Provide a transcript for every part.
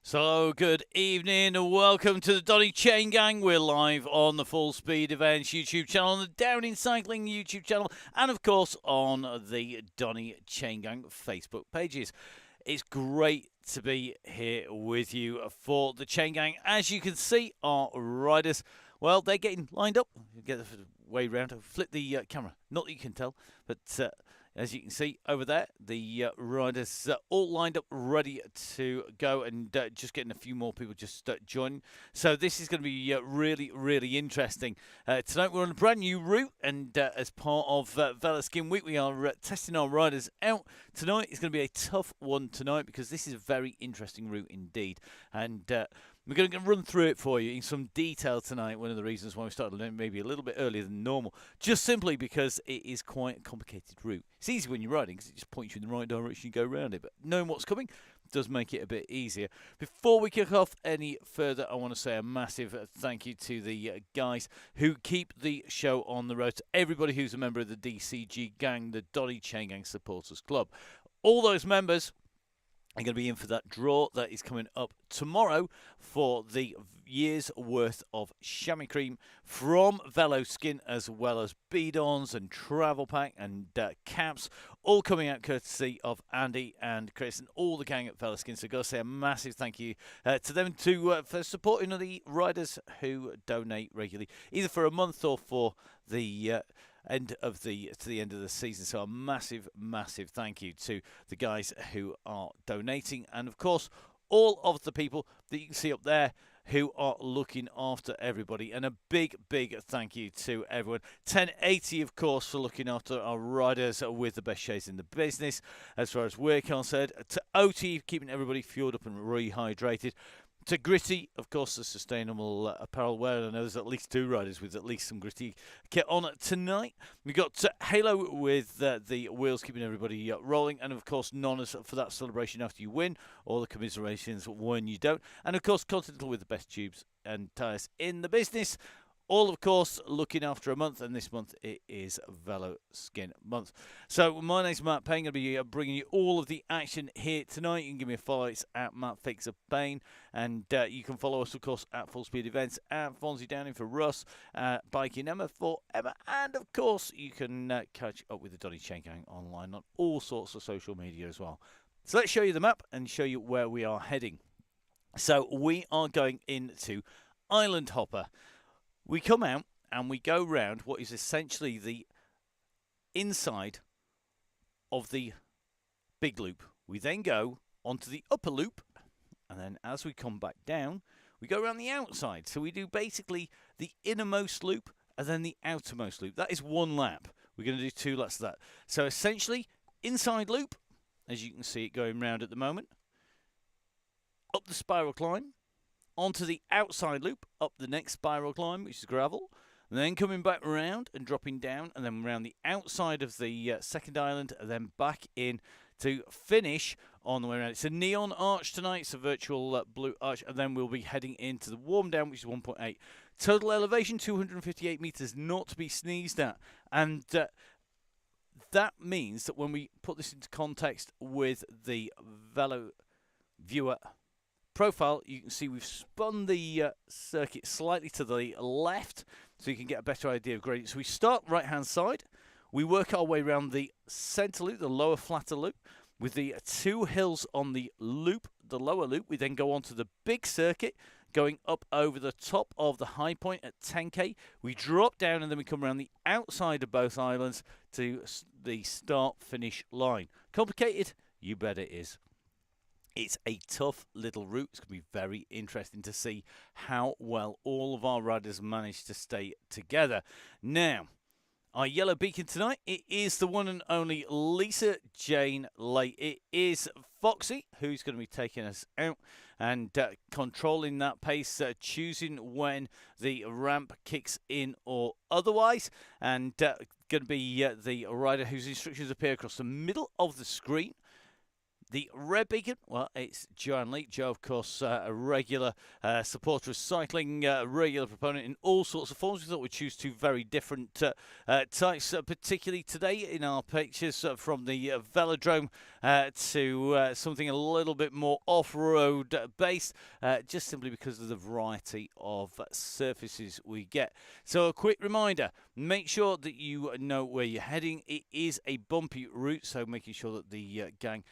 So, good evening and welcome to the Donny Chaingang. We're live on the Full Speed Events YouTube channel, on the Downing Cycling YouTube channel, and of course on the Donny Chaingang Facebook pages. It's great to be here with you for the Chaingang. As you can see, our riders, well, they're getting lined up. Get the way round. Flip the camera. Not that you can tell, but as you can see over there, the riders all lined up, ready to go, and just getting a few more people just joining. So this is going to be really, really interesting. Tonight we're on a brand new route, and as part of Velo Skin Week, we are testing our riders out. Tonight is going to be a tough one tonight because this is a very interesting route indeed. And we're going to run through it for you in some detail tonight. One of the reasons why we started maybe a little bit earlier than normal, just simply because it is quite a complicated route. It's easy when you're riding because it just points you in the right direction, you go around it. But knowing what's coming does make it a bit easier. Before we kick off any further, I want to say a massive thank you to the guys who keep the show on the road, to everybody who's a member of the DCG gang, the Donny Chaingang Supporters Club. All those members are going to be in for that draw that is coming up tomorrow for the year's worth of chamois cream from Velo Skin, as well as bidons and travel pack and caps, all coming out courtesy of Andy and Chris and all the gang at Velo Skin. So I've got to say a massive thank you to them for supporting the riders who donate regularly, either for a month or for the end of the end of the season. So a massive thank you to the guys who are donating, and of course all of the people that you can see up there who are looking after everybody, and a big thank you to everyone. 1080 of course for looking after our riders with the best shades in the business as far as we're concerned, to OT keeping everybody fueled up and rehydrated, to Gritty, of course, the sustainable apparel wear. I know there's at least two riders with at least some Gritty kit on tonight. We got Halo with the wheels keeping everybody rolling, and of course Nonnas for that celebration after you win, or the commiserations when you don't, and of course Continental with the best tubes and tyres in the business. All, of course, looking after a month, and this month it is Velo Skin Month. So my name's Matt Payne. I'm going to be bringing you all of the action here tonight. You can give me a follow. It's at Matt Fixer Payne, and you can follow us, of course, at Full Speed Events, at Fonzie Downing for Russ, Biking Emma for Emma, and, of course, you can catch up with the Donny Chaingang online on all sorts of social media as well. So let's show you the map and show you where we are heading. So we are going into Island Hopper. We come out and we go round what is essentially the inside of the big loop. We then go onto the upper loop, and then as we come back down, we go around the outside. So we do basically the innermost loop and then the outermost loop. That is one lap. We're going to do 2 laps of that. So essentially, inside loop, as you can see it going round at the moment, up the spiral climb, onto the outside loop, up the next spiral climb, which is gravel, and then coming back round and dropping down, and then around the outside of the second island, and then back in to finish on the way around. It's a neon arch tonight. It's a virtual blue arch, and then we'll be heading into the warm down, which is 1.8. Total elevation, 258 metres, not to be sneezed at. And that means that when we put this into context with the Velo viewer profile, you can see we've spun the circuit slightly to the left so you can get a better idea of gradient. So we start right hand side, we work our way around the center loop, the lower flatter loop, with the 2 hills on the loop, the lower loop. We then go on to the big circuit, going up over the top of the high point at 10k. We drop down and then we come around the outside of both islands to the start finish line. Complicated? You bet it is. It's a tough little route. It's going to be very interesting to see how well all of our riders manage to stay together. Now, our yellow beacon tonight, it is the one and only Lisa Jane Lay. It is Foxy who's going to be taking us out and controlling that pace, choosing when the ramp kicks in or otherwise, and going to be the rider whose instructions appear across the middle of the screen. The red beacon, well, it's Joanne Lee. Joe, of course, a regular supporter of cycling, regular proponent in all sorts of forms. We thought we'd choose two very different types, particularly today in our pictures from the velodrome to something a little bit more off-road based, just simply because of the variety of surfaces we get. So a quick reminder, make sure that you know where you're heading. It is a bumpy route, so making sure that the gang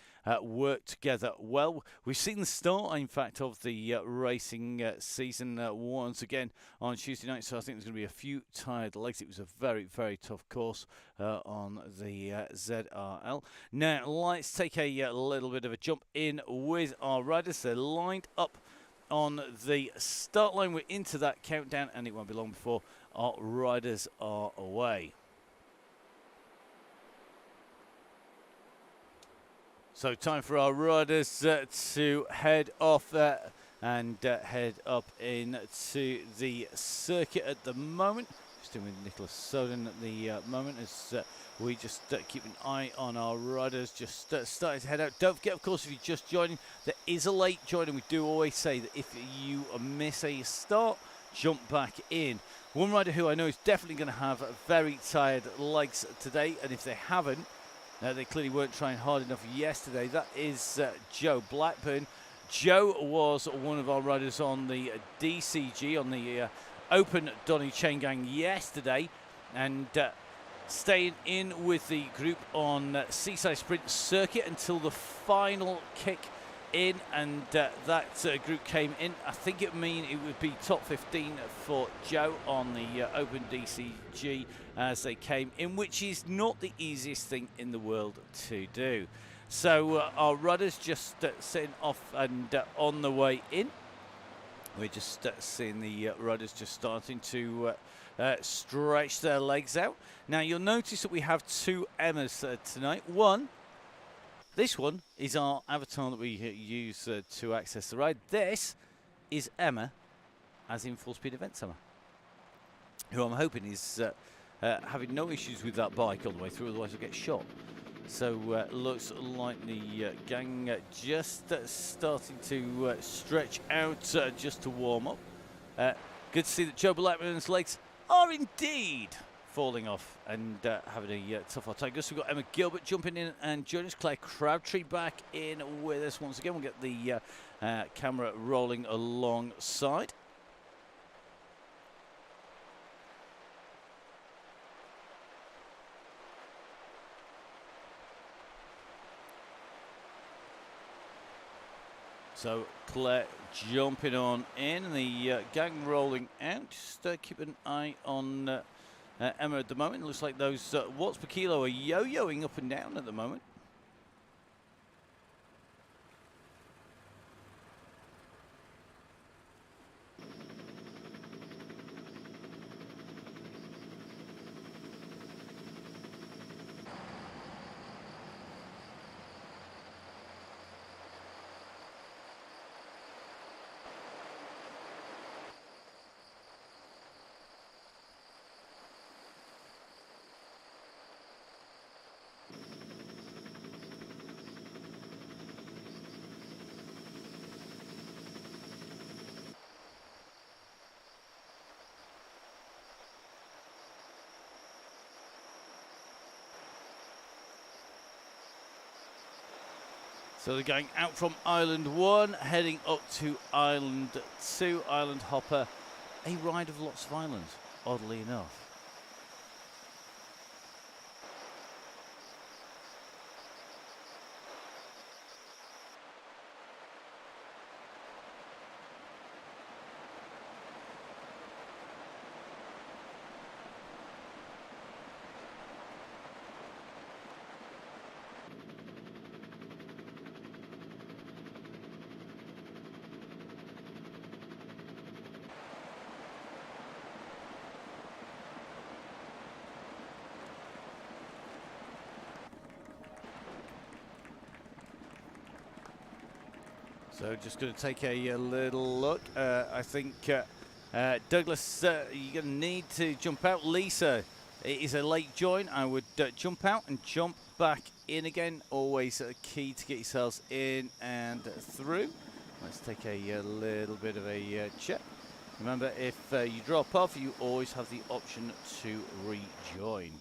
work together well. We've seen the start, in fact, of the racing season once again on Tuesday night, so I think there's going to be a few tired legs. It was a very, very tough course on the ZRL. Now, let's take a little bit of a jump in with our riders. They're lined up on the start line. We're into that countdown, and it won't be long before our riders are away. So time for our riders to head off and head up into the circuit at the moment. Just doing with Nicholas Soden at the moment as we just keep an eye on our riders just starting to head out. Don't forget, of course, if you're just joining, there is a late join, and we do always say that if you miss a start, jump back in. One rider who I know is definitely going to have very tired legs today, and if they haven't, they clearly weren't trying hard enough yesterday. That is Joe Blackburn. Joe was one of our riders on the DCG, on the Open Donny Chaingang yesterday, and staying in with the group on Seaside Sprint Circuit until the final kick in, and that group came in. I think it would be top 15 for Joe on the Open DCG as they came in, which is not the easiest thing in the world to do. So our rudders just setting off and on the way in. We're just seeing the rudders just starting to stretch their legs out. Now you'll notice that we have two Emmas tonight. This one is our avatar that we use to access the ride. This is Emma, as in Full Speed Events Emma, who I'm hoping is having no issues with that bike all the way through, otherwise we'll get shot. So looks like the gang just starting to stretch out just to warm up. Good to see that Joe Blackburn's legs are indeed falling off and having a tough hard time. We've got Emma Gilbert jumping in and joining us. Claire Crabtree back in with us once again. We'll get the camera rolling alongside. So Claire jumping on in, the gang rolling out. Just keep an eye on Emma at the moment. It looks like those watts per kilo are yo-yoing up and down at the moment. So they're going out from Island 1, heading up to Island 2, Island Hopper, a ride of lots of islands, oddly enough. So just going to take a little look. I think Douglas, you're going to need to jump out. Lisa, it is a late join. I would jump out and jump back in again. Always a key to get yourselves in and through. Let's take a little bit of a check. Remember, if you drop off, you always have the option to rejoin.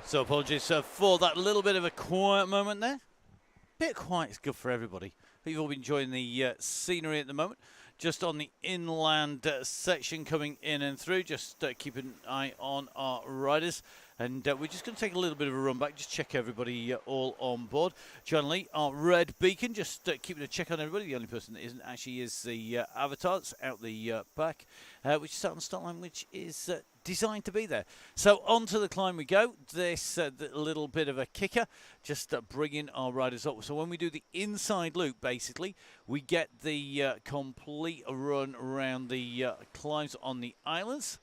So apologies for that little bit of a quiet moment there. Bit quiet is good for everybody. You've all been enjoying the scenery at the moment. Just on the inland section coming in and through. Just keep an eye on our riders. And we're just going to take a little bit of a run back, just check everybody all on board. John Lee, our red beacon, just keeping a check on everybody. The only person that isn't actually is the avatar that's out the back, which is out on the start line, which is designed to be there. So on to the climb we go. This little bit of a kicker, just bringing our riders up. So when we do the inside loop, basically, we get the complete run around the climbs on the islands.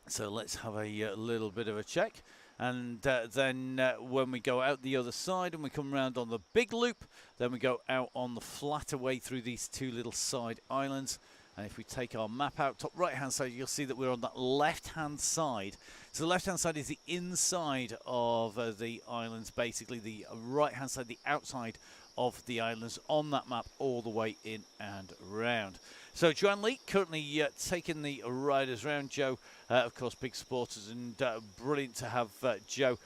So let's have a little bit of a check. And then when we go out the other side and we come around on the big loop, then we go out on the flatter way through these two little side islands. And if we take our map out, top right-hand side, you'll see that we're on that left-hand side. So the left-hand side is the inside of the islands, basically. The right-hand side, the outside of the islands on that map all the way in and round. So Joanne Lee currently taking the riders round. Joe, of course, big supporters, and brilliant to have Joe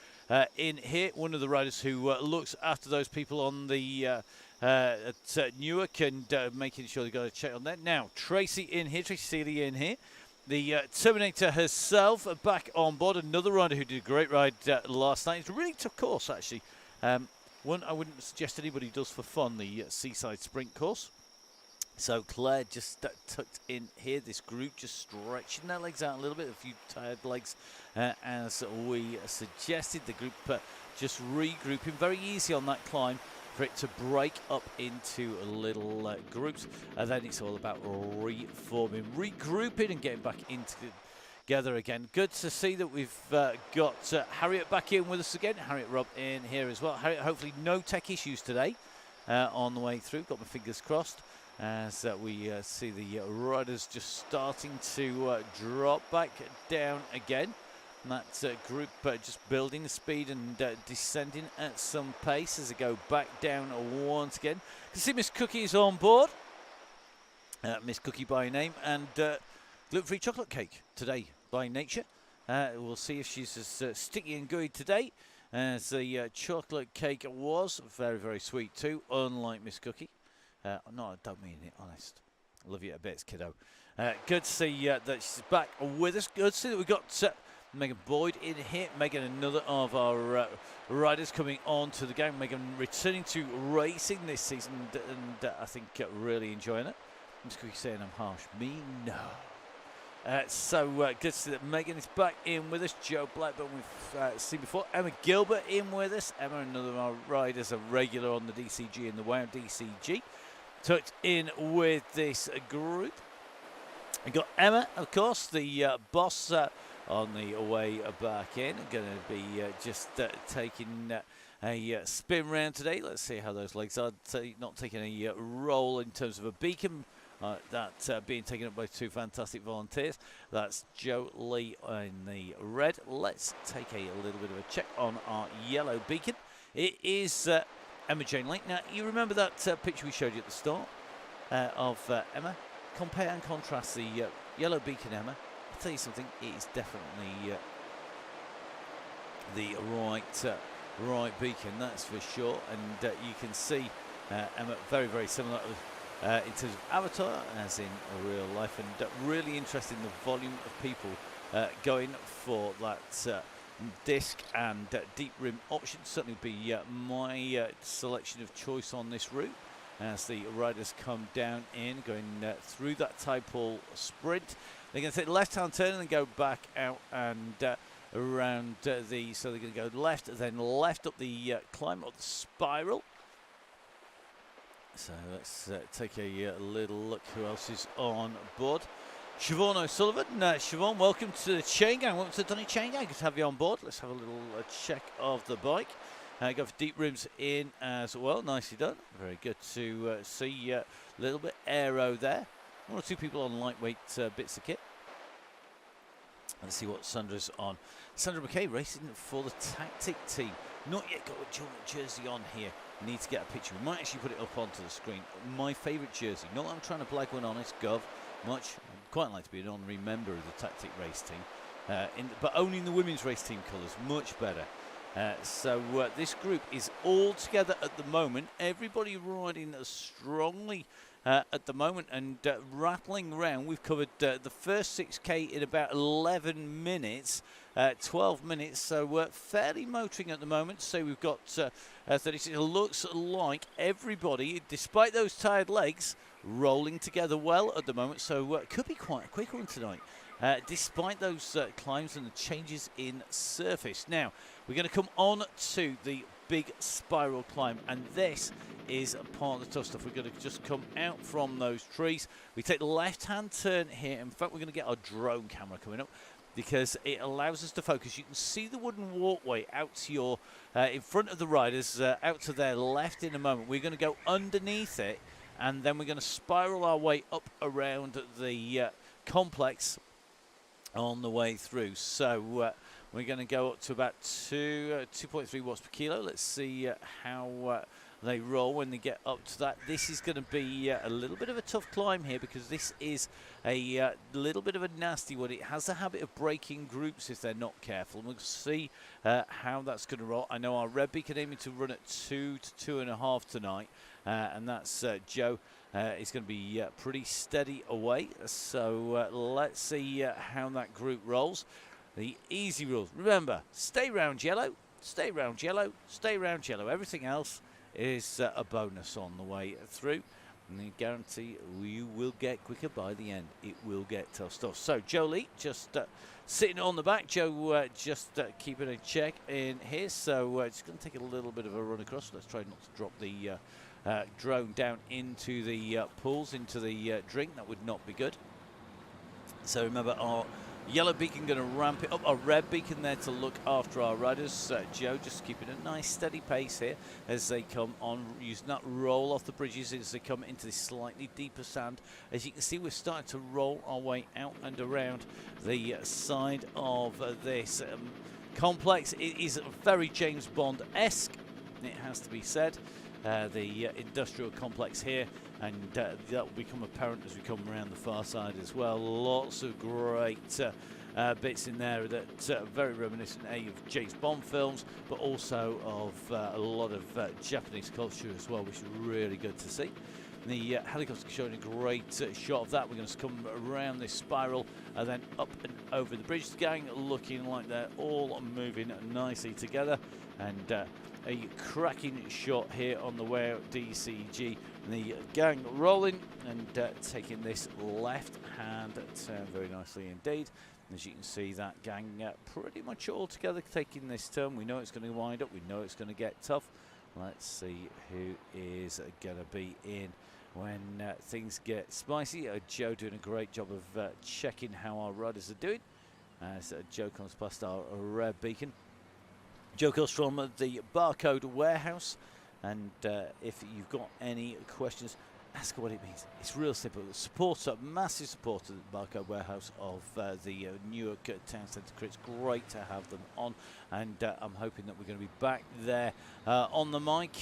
in here. One of the riders who looks after those people on the at Newark and making sure they got a check on that. Now, Tracy in here, Tracy Seeley in here. The Terminator herself back on board. Another rider who did a great ride last night. It's a really tough course, actually. One I wouldn't suggest anybody does for fun, the Seaside Sprint course. So Claire just tucked in here. This group just stretching their legs out a little bit, a few tired legs, as we suggested. The group just regrouping, very easy on that climb for it to break up into little groups. And then it's all about reforming, regrouping, and getting back into together again. Good to see that we've got Harriet back in with us again. Harriet Robb in here as well. Harriet, hopefully no tech issues today on the way through. Got my fingers crossed as we see the riders just starting to drop back down again. And that group just building the speed and descending at some pace as they go back down once again. You can see Miss Cookie is on board. Miss Cookie by name, and gluten-free chocolate cake today by nature. We'll see if she's as sticky and gooey today as the chocolate cake was. Very, very sweet too, unlike Miss Cookie. No, I don't mean it, honest. Love you a bit, kiddo. Good to see that she's back with us. Good to see that we've got Megan Boyd in here. Megan, another of our riders coming on to the game. Megan returning to racing this season, and I think really enjoying it. Miss Cookie saying I'm harsh. Me, no. So good to see that Megan is back in with us. Joe Blackburn we've seen before. Emma Gilbert in with us. Emma, another of our riders, a regular on the DCG and the WOW DCG. Tucked in with this group. We've got Emma, of course, the boss on the way back in. Going to be just taking a spin round today. Let's see how those legs are. Not taking a roll in terms of a beacon. That being taken up by two fantastic volunteers. That's Joe Lee in the red. Let's take a little bit of a check on our yellow beacon. It is Emma Jane Lake. Now, you remember that picture we showed you at the start of Emma? Compare and contrast the yellow beacon Emma. I'll tell you something, it is definitely the right beacon, that's for sure. And you can see Emma very, very similar in terms of avatar as in real life, and really interested in the volume of people going for that disc and deep rim option. Certainly be my selection of choice on this route as the riders come down in, going through that Taipal sprint. They're going to take the left-hand turn and then go back out and around so they're going to go left, then left up the climb up the spiral. So let's take a little look who else is on board. Siobhan O'Sullivan. Siobhan, welcome to the Chaingang. Welcome to the Donny Chaingang. Good to have you on board. Let's have a little check of the bike. Go for deep rims in as well. Nicely done. Very good to see a little bit aero there. One or two people on lightweight bits of kit. Let's see what Sandra's on. Sandra McKay racing for the Tactic team. Not yet got a joint jersey on here. Need to get a picture. We might actually put it up onto the screen. My favourite jersey. Not that I'm trying to blag one on, it's Gov. Much. I'd quite like to be an honorary member of the Tactic race team. But owning the women's race team colours, much better. So this group is all together at the moment. Everybody riding strongly at the moment and rattling around. We've covered the first 6K in about 11 minutes, 12 minutes, so fairly motoring at the moment. So we've got 36. It looks like everybody, despite those tired legs, rolling together well at the moment. So it could be quite a quick one tonight. Despite those climbs and the changes in surface. Now, we're going to come on to the big spiral climb, and this is a part of the tough stuff. We're going to just come out from those trees. We take the left-hand turn here. In fact, we're going to get our drone camera coming up because it allows us to focus. You can see the wooden walkway out to your, in front of the riders, out to their left in a moment. We're going to go underneath it, and then we're going to spiral our way up around the complex on the way through. So we're going to go up to about 2.3 watts per kilo. Let's see how they roll when they get up to that. This is going to be a little bit of a tough climb here because this is a little bit of a nasty one. It has a habit of breaking groups if they're not careful. And we'll see how that's going to roll. I know our red beacon aiming to run at 2 to 2.5 tonight, and that's Joe. Is going to be pretty steady away. So let's see how that group rolls. The easy rules. Remember, stay round yellow, stay round yellow, stay round yellow. Everything else is a bonus on the way through. And I guarantee you will get quicker by the end. It will get tough stuff. So Joe Lee just sitting on the back. Joe just keeping a check in here. So it's going to take a little bit of a run across. Let's try not to drop the drone down into the pools, into the drink. That would not be good. So remember, our yellow beacon going to ramp it up. Our red beacon there to look after our riders. Joe just keeping a nice steady pace here as they come on, using that roll off the bridges as they come into this slightly deeper sand. As you can see, we're starting to roll our way out and around the side of this complex. It is very James Bond-esque, it has to be said. The industrial complex here, and that will become apparent as we come around the far side as well. Lots of great bits in there that are very reminiscent of James Bond films, but also of a lot of Japanese culture as well, which is really good to see. The helicopter showing a great shot of that. We're going to come around this spiral and then up and over the bridge. The gang looking like they're all moving nicely together, and a cracking shot here on the way out DCG. The gang rolling and taking this left hand turn very nicely indeed. As you can see, that gang pretty much all together taking this turn. We know it's going to wind up. We know it's going to get tough. Let's see who is going to be in when things get spicy. Joe doing a great job of checking how our riders are doing as Joe comes past our red beacon. Joe comes from the Barcode Warehouse, and if you've got any questions, ask what it means. It's real simple. Supporter, massive supporter of the Barcode Warehouse of the Newark Town Centre Crits. Great to have them on, and I'm hoping that we're going to be back there on the mic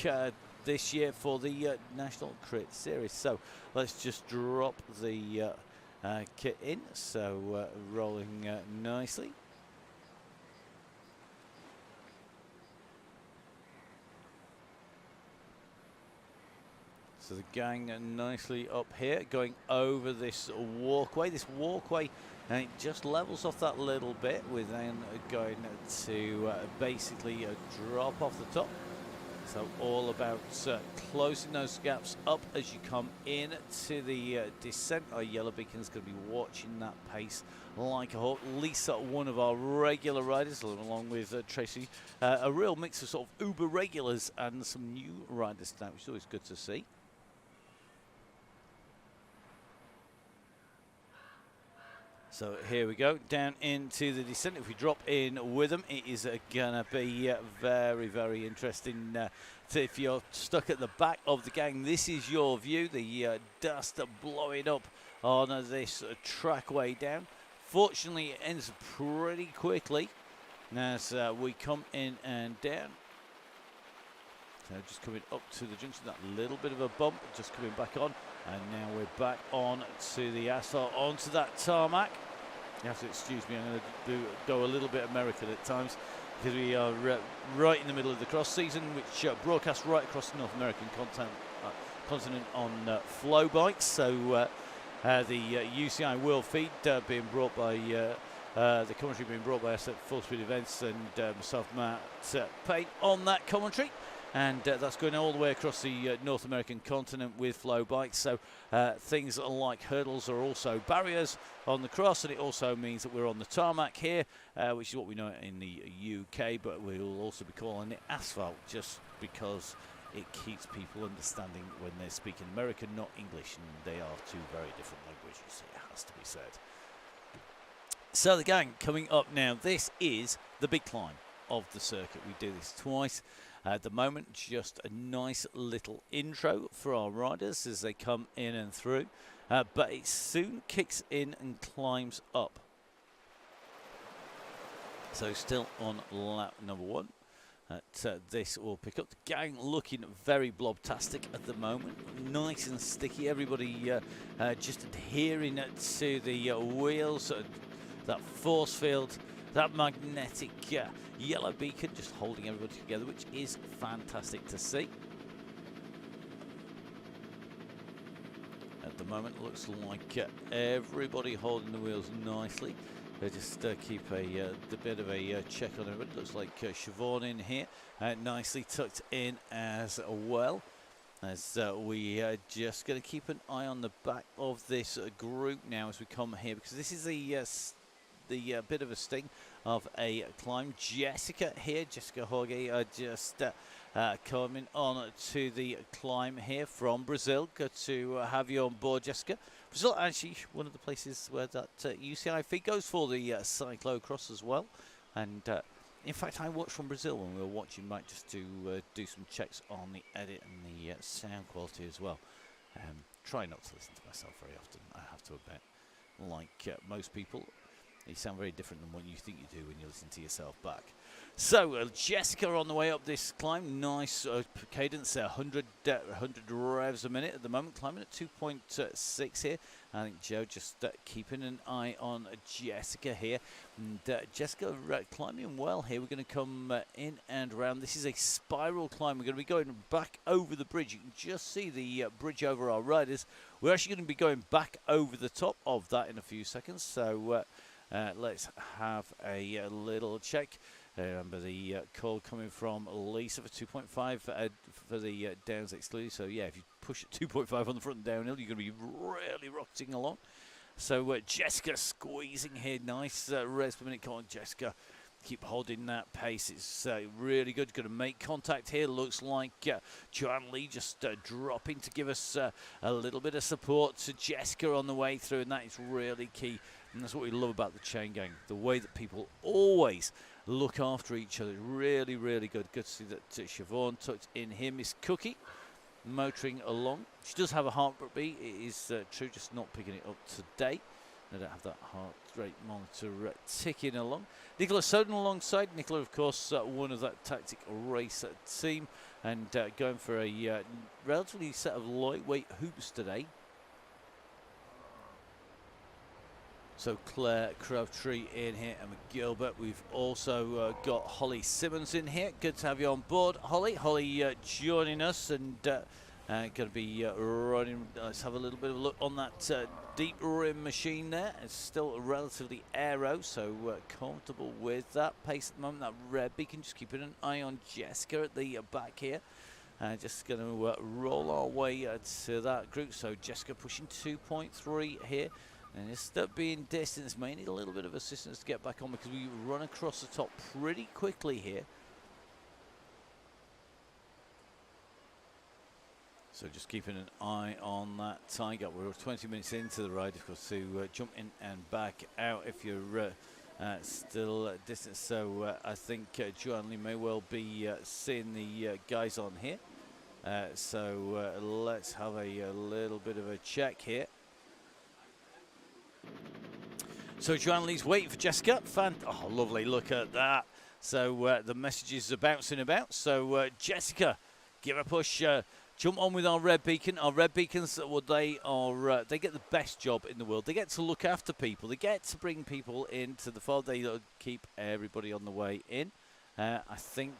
this year for the National Crit Series. So let's just drop the kit in. So rolling nicely. So the gang are nicely up here, going over this walkway. This walkway, and it just levels off that little bit. We're then going to basically drop off the top. So all about closing those gaps up as you come in to the descent. Our yellow beacon is going to be watching that pace like a hawk. Lisa, one of our regular riders, along with Tracy, a real mix of sort of uber regulars and some new riders now, which is always good to see. So here we go, down into the descent. If we drop in with them, it is going to be very, very interesting. If you're stuck at the back of the gang, this is your view. The dust blowing up on this trackway down. Fortunately, it ends pretty quickly as we come in and down. So just coming up to the junction, that little bit of a bump, just coming back on. And now we're back on to the asphalt, onto that tarmac. You have to excuse me, I'm going to go a little bit American at times because we are right in the middle of the cross season, which broadcasts right across the North American continent on flow bikes. So the UCI World Feed being brought by the commentary being brought by us at Full Speed Events, and myself, Matt Payne, on that commentary. And that's going all the way across the North American continent with flow bikes. So things like hurdles are also barriers on the cross, and it also means that we're on the tarmac here, which is what we know in the UK, but we will also be calling it asphalt just because it keeps people understanding when they're speaking American, not English, and they are two very different languages, it has to be said. So the gang coming up now, this is the big climb of the circuit. We do this twice. At the moment, just a nice little intro for our riders as they come in and through, but it soon kicks in and climbs up. So still on lap number one. This will pick up. The gang looking very blobtastic at the moment, nice and sticky. Everybody just adhering to the wheels, that force field, that magnetic yellow beacon just holding everybody together, which is fantastic to see. At the moment, looks like everybody holding the wheels nicely. They just keep a bit of a check on everybody. Looks like Siobhan in here, nicely tucked in as well. As we are just going to keep an eye on the back of this group now as we come here, because this is the bit of a sting of a climb. Jessica here, Jessica Jorge, just coming on to the climb here from Brazil. Good to have you on board, Jessica. Brazil, actually, one of the places where that UCI feed goes for the cyclocross as well. And in fact, I watched from Brazil when we were watching, might just to do some checks on the edit and the sound quality as well. Try not to listen to myself very often, I have to admit. Like most people, you sound very different than what you think you do when you listen to yourself back. So, Jessica on the way up this climb. Nice cadence, 100 revs a minute at the moment, climbing at 2.6 here. I think Joe just keeping an eye on Jessica here. And Jessica climbing well here. We're going to come in and around. This is a spiral climb. We're going to be going back over the bridge. You can just see the bridge over our riders. We're actually going to be going back over the top of that in a few seconds. So let's have a little check. Remember the call coming from Lisa for 2.5 for the downs excluded. So yeah, if you push at 2.5 on the front and downhill, you're going to be really rocketing along. So Jessica squeezing here, nice revs per minute. Come on, Jessica, keep holding that pace. It's really good. Going to make contact here. Looks like Joanne Lee just dropping to give us a little bit of support to Jessica on the way through, and that is really key. And that's what we love about the Chaingang, the way that people always look after each other. Really, really good. Good to see that Siobhan tucked in here. Miss Cookie motoring along. She does have a heartbeat. It is true, just not picking it up today. I don't have that heart rate monitor ticking along. Nicola Soden alongside. Nicola, of course, one of that tactic race team, and going for a relatively set of lightweight hoops today. So Claire Crabtree in here, and McGilbert. We've also got Holly Simmons in here. Good to have you on board, Holly. Holly joining us, and going to be running. Let's have a little bit of a look on that deep rim machine there. It's still relatively aero, so comfortable with that pace at the moment. That red beacon, just keeping an eye on Jessica at the back here. Just going to roll our way to that group. So Jessica pushing 2.3 here. And instead of being distance, may need a little bit of assistance to get back on, because we run across the top pretty quickly here. So just keeping an eye on that tiger. We're 20 minutes into the ride, of course, to jump in and back out if you're still distance. So I think Joanne Lee may well be seeing the guys on here. So let's have a little bit of a check here. So Joanne Lee's waiting for Jessica. Oh, lovely, look at that. So the messages are bouncing about. So Jessica, give a push. Jump on with our red beacon. Our red beacons, well, they get the best job in the world. They get to look after people. They get to bring people into the fold. They keep everybody on the way in. I think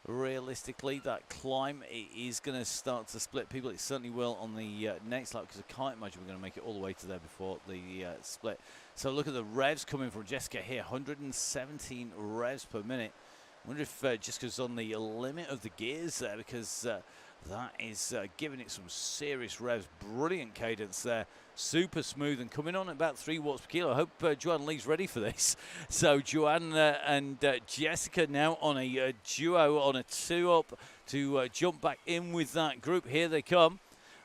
realistically that climb is going to start to split people. It certainly will on the next lap, because I can't imagine we're going to make it all the way to there before the split. So look at the revs coming from Jessica here, 117 revs per minute. I wonder if Jessica's on the limit of the gears there, because that is giving it some serious revs. Brilliant cadence there. Super smooth and coming on at about 3 watts per kilo. I hope Joanne Lee's ready for this. So Joanne and Jessica now on a duo, on a 2-up to jump back in with that group. Here they come.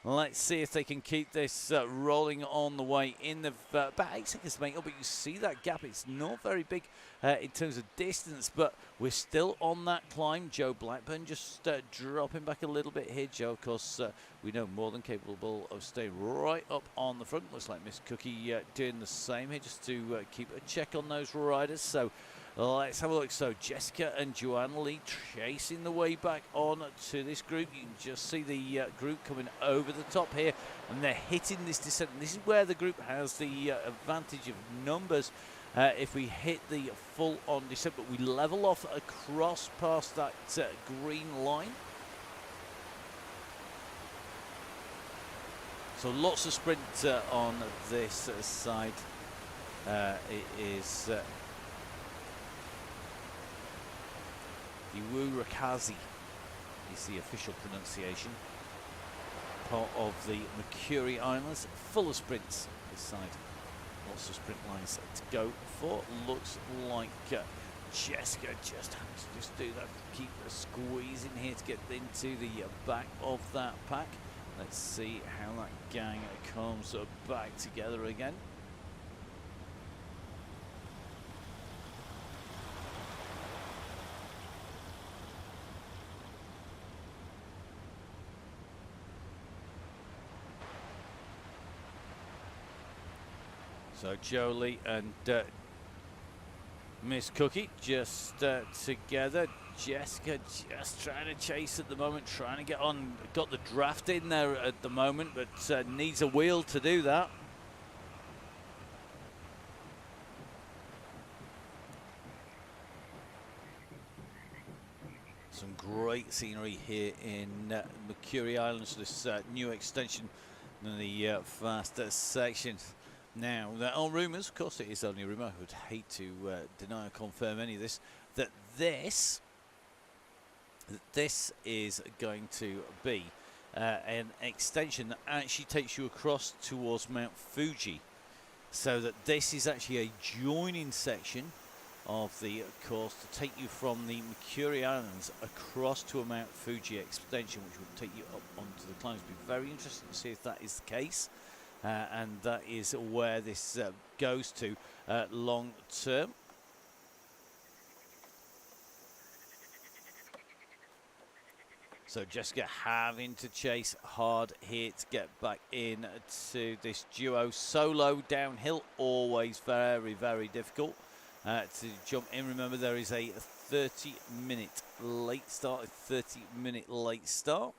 Let's see if they can keep this rolling on the way in. The about 8 seconds to make up, but you see that gap. It's not very big in terms of distance, but we're still on that climb. Joe Blackburn just dropping back a little bit here. Joe, of course, we know more than capable of staying right up on the front. Looks like Miss Cookie doing the same here, just to keep a check on those riders. So let's have a look. So Jessica and Joanne Lee chasing the way back on to this group. You can just see the group coming over the top here, and they're hitting this descent. And this is where the group has the advantage of numbers. If we hit the full-on descent, but we level off across past that green line. So lots of sprint on this side. It is Iwurakazi is the official pronunciation. part of the Mercury Islands, full of sprints this side. Lots of sprint lines to go for. Looks like Jessica just has to just do that, keep squeezing here to get into the back of that pack. Let's see how that gang comes back together again. So Jolie and Miss Cookie just together. Jessica just trying to chase at the moment, trying to get on. Got the draft in there at the moment, but needs a wheel to do that. Some great scenery here in Mercury Islands, this new extension in the faster sections. Now, there are rumours, of course it is only a rumour, I would hate to deny or confirm any of this, that this is going to be an extension that actually takes you across towards Mount Fuji. So that this is actually a joining section of the course to take you from the Mercury Islands across to a Mount Fuji extension, which will take you up onto the climbs. It'll be very interesting to see if that is the case. And that is where this goes to long term. So Jessica having to chase hard here to get back in to this duo. Solo downhill, always very, very difficult to jump in. Remember, there is a 30-minute late start, a 30-minute late start.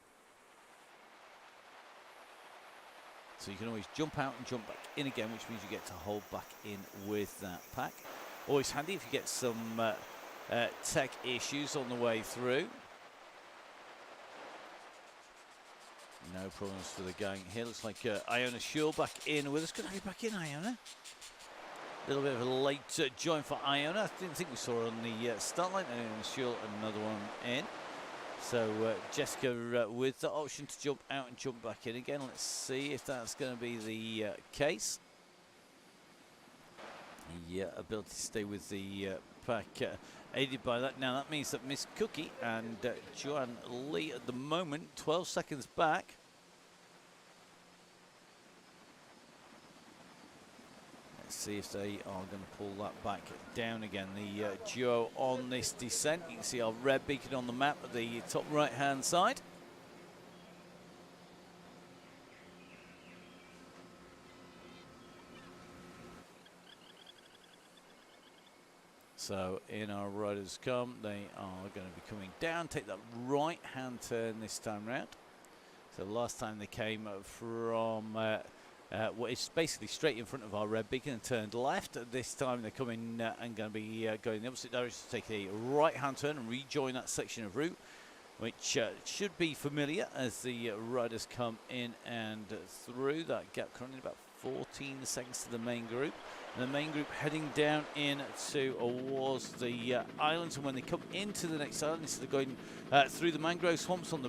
So you can always jump out and jump back in again, which means you get to hold back in with that pack. Always handy if you get some tech issues on the way through. No problems for the gang here. Looks like Iona Shaw back in with us. Good to have you back in, Iona. A little bit of a late join for Iona. I didn't think we saw her on the start line. Iona Shaw, another one in. So Jessica with the option to jump out and jump back in again. Let's see if that's going to be the case. Yeah, ability to stay with the pack aided by that. Now that means that Miss Cookie and Joanne Lee at the moment 12 seconds back. Let's see if they are going to pull that back down again. The duo on this descent. You can see our red beacon on the map at the top right hand side. So in our riders come, they are going to be coming down, take that right hand turn this time round. So last time they came from well, it's basically straight in front of our red beacon and turned left. This time they're coming and going to be going in the opposite direction to take a right hand turn and rejoin that section of route, which should be familiar as the riders come in and through. That gap currently about 14 seconds to the main group. And the main group heading down in towards the islands, and when they come into the next island, instead of going through the mangrove swamps on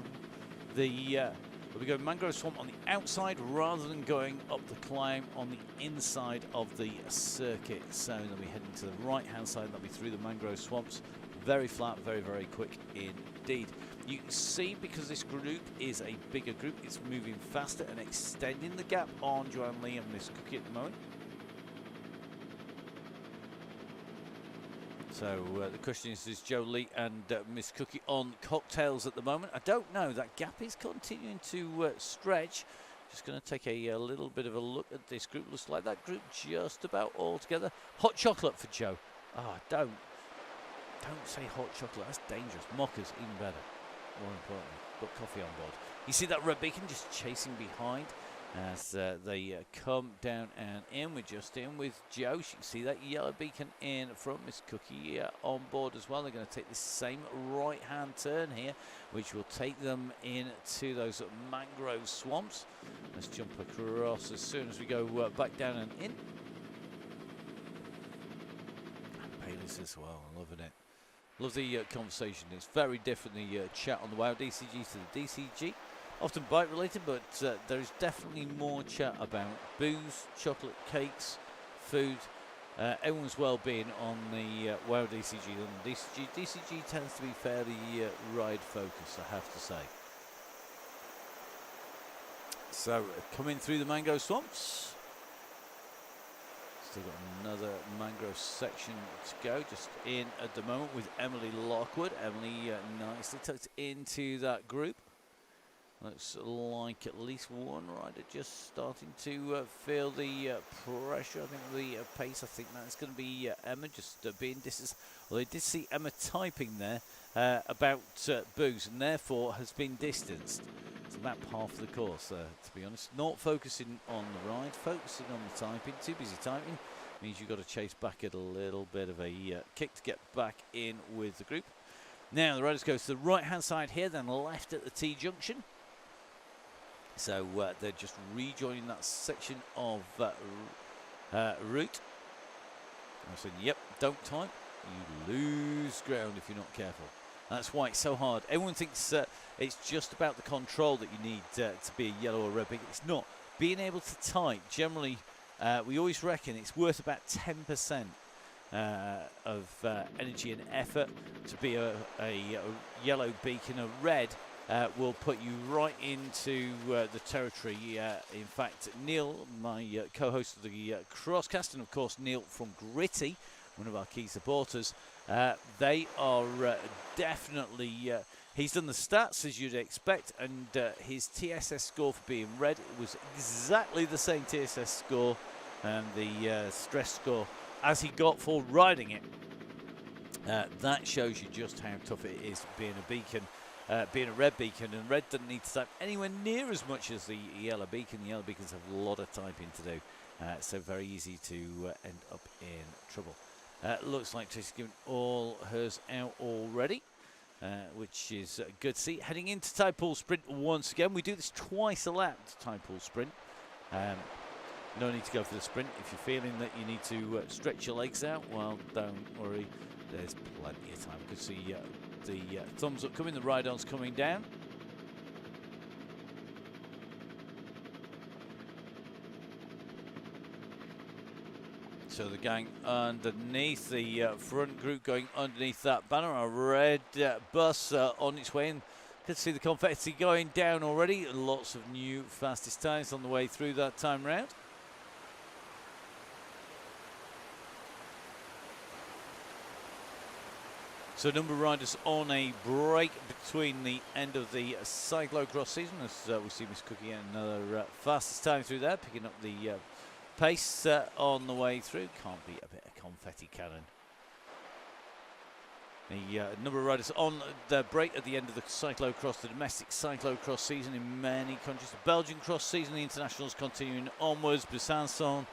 we'll be going mangrove swamp on the outside rather than going up the climb on the inside of the circuit. So they'll be heading to the right hand side, they'll be through the mangrove swamps. Very flat, very, very quick indeed. You can see, because this group is a bigger group, it's moving faster and extending the gap on Joanne Lee and Miss Cookie at the moment. So the question is Joe Lee and Miss Cookie on cocktails at the moment? I don't know. That gap is continuing to stretch. Just going to take a little bit of a look at this group. Looks like that group just about all together. Hot chocolate for Joe. Ah, don't say hot chocolate. That's dangerous. Mockers, even better. More importantly, got coffee on board. You see that red beacon just chasing behind as they come down and in. We're just in with Joe. You can see that yellow beacon in front. Miss Cookie on board as well. They're going to take the same right hand turn here, which will take them into those mangrove swamps. Let's jump across as soon as we go back down and in. And Bailey's as well, loving it. Love the conversation. It's very different, the chat on the WoW DCG to the DCG. often bike related, but there is definitely more chat about booze, chocolate, cakes, food, everyone's well-being on the WoW DCG than the DCG. DCG tends to be fairly ride focused, I have to say. So coming through the mangrove swamps. Still got another mangrove section to go, just in at the moment with Emily Lockwood. Emily nicely tucked into that group. Looks like at least one rider just starting to feel the pressure. I think the pace, I think that's going to be Emma just being distanced. Well, they did see Emma typing there about booze and therefore has been distanced. It's about half of the course, to be honest. Not focusing on the ride, focusing on the typing. Too busy typing means you've got to chase back at a little bit of a kick to get back in with the group. Now the riders go to the right-hand side here, then left at the T-junction. So they're just rejoining that section of route. I said, yep, don't type. You lose ground if you're not careful. That's why it's so hard. Everyone thinks it's just about the control that you need to be a yellow or red beacon. It's not. Being able to type, generally, we always reckon it's worth about 10% of energy and effort to be a yellow beacon. A red will put you right into the territory. In fact, Neil, my co-host of the Crosscast, and of course Neil from Gritty, one of our key supporters, they are definitely, he's done the stats as you'd expect, and his TSS score for being red was exactly the same TSS score and the stress score as he got for riding it. That shows you just how tough it is being a beacon. Being a red beacon, and red doesn't need to type anywhere near as much as the yellow beacon. The yellow beacons have a lot of typing to do, so very easy to end up in trouble. Looks like Tracy's given all hers out already, which is good to see. Heading into Tide Pool Sprint once again. We do this twice a lap, Tide Pool Sprint. No need to go for the sprint. If you're feeling that you need to stretch your legs out, well, don't worry. There's plenty of time. You can see the thumbs up coming, the ride-ons coming down. So the gang underneath, the front group going underneath that banner. A red bus on its way in. Good to see the confetti going down already. Lots of new fastest times on the way through that time round. So a number of riders on a break between the end of the cyclocross season, as we see Miss Cookie and another fastest time through there, picking up the pace on the way through. Can't beat a bit of confetti cannon. The number of riders on the break at the end of the cyclocross, the domestic cyclocross season in many countries. The Belgian cross season, the internationals continuing onwards. Besançon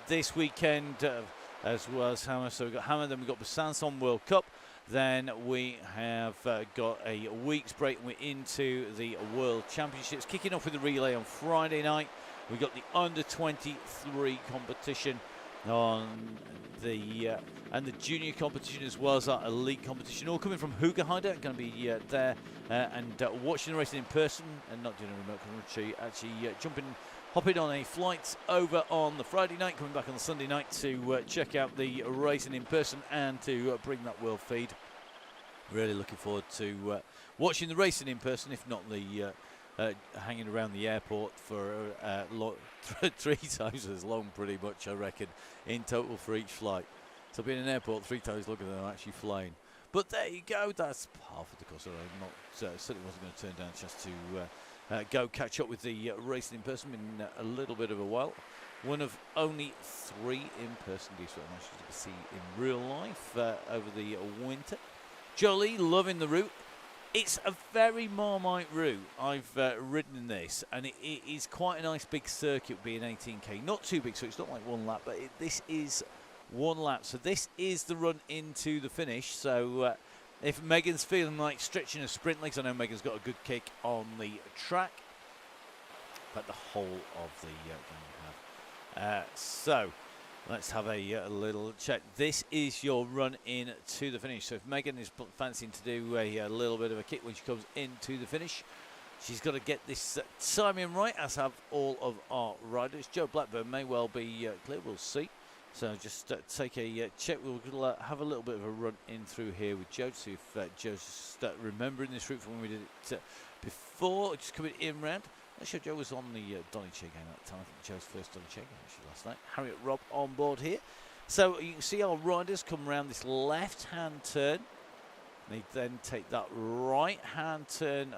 this weekend, as well as Hammer. So we've got Hammer, then we've got Besançon World Cup. Then we have got a week's break and we're into the World Championships. Kicking off with the relay on Friday night. We've got the under-23 competition on the and the junior competition, as well as our elite competition, all coming from Hoogerheide. Going to be there and watching the racing in person and not doing a remote commentary. Actually hopping on a flight over on the Friday night, coming back on the Sunday night to check out the racing in person and to bring that world feed. Really looking forward to watching the racing in person, if not the hanging around the airport for 3 times as long, pretty much, I reckon, in total for each flight. So being in an airport 3 times longer than I'm actually flying. But there you go, that's half of the course. I'm not certainly wasn't going to turn down a chance to go catch up with the racing in person in a little bit of a while. One of only 3 in-person deals that I managed to see in real life over the winter. Jolie, loving the route. It's a very Marmite route. I've ridden in this, and it is quite a nice big circuit, being 18k. Not too big, so it's not like one lap, but this is one lap. So this is the run into the finish. So if Megan's feeling like stretching her sprint legs, I know Megan's got a good kick on the track, but the whole of the game have. So let's have a little check. This is your run in to the finish. So if Megan is fancying to do a little bit of a kick when she comes into the finish, She's got to get this timing right, as have all of our riders. Joe Blackburn may well be clear. We'll see. So just take a check. We'll have a little bit of a run in through here with Joe to see if Joe's just remembering this route from when we did it before. Just coming in round. I'm sure Joe was on the Donny Chaingang at the time. I think Joe's first Donny Chaingang actually last night. Harriet Rob on board here. So you can see our riders come around this left-hand turn. They then take that right-hand turn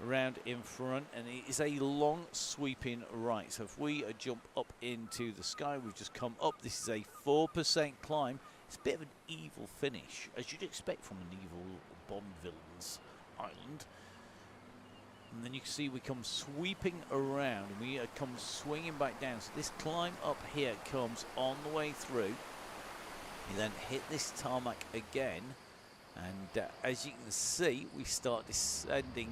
around in front, and it is a long sweeping right. So if we jump up into the sky, we've just come up. This is a 4% climb. It's a bit of an evil finish, as you'd expect from an evil Bond villain's island. And then you can see we come sweeping around, and we come swinging back down. So this climb up here comes on the way through. You then hit this tarmac again. And as you can see, we start descending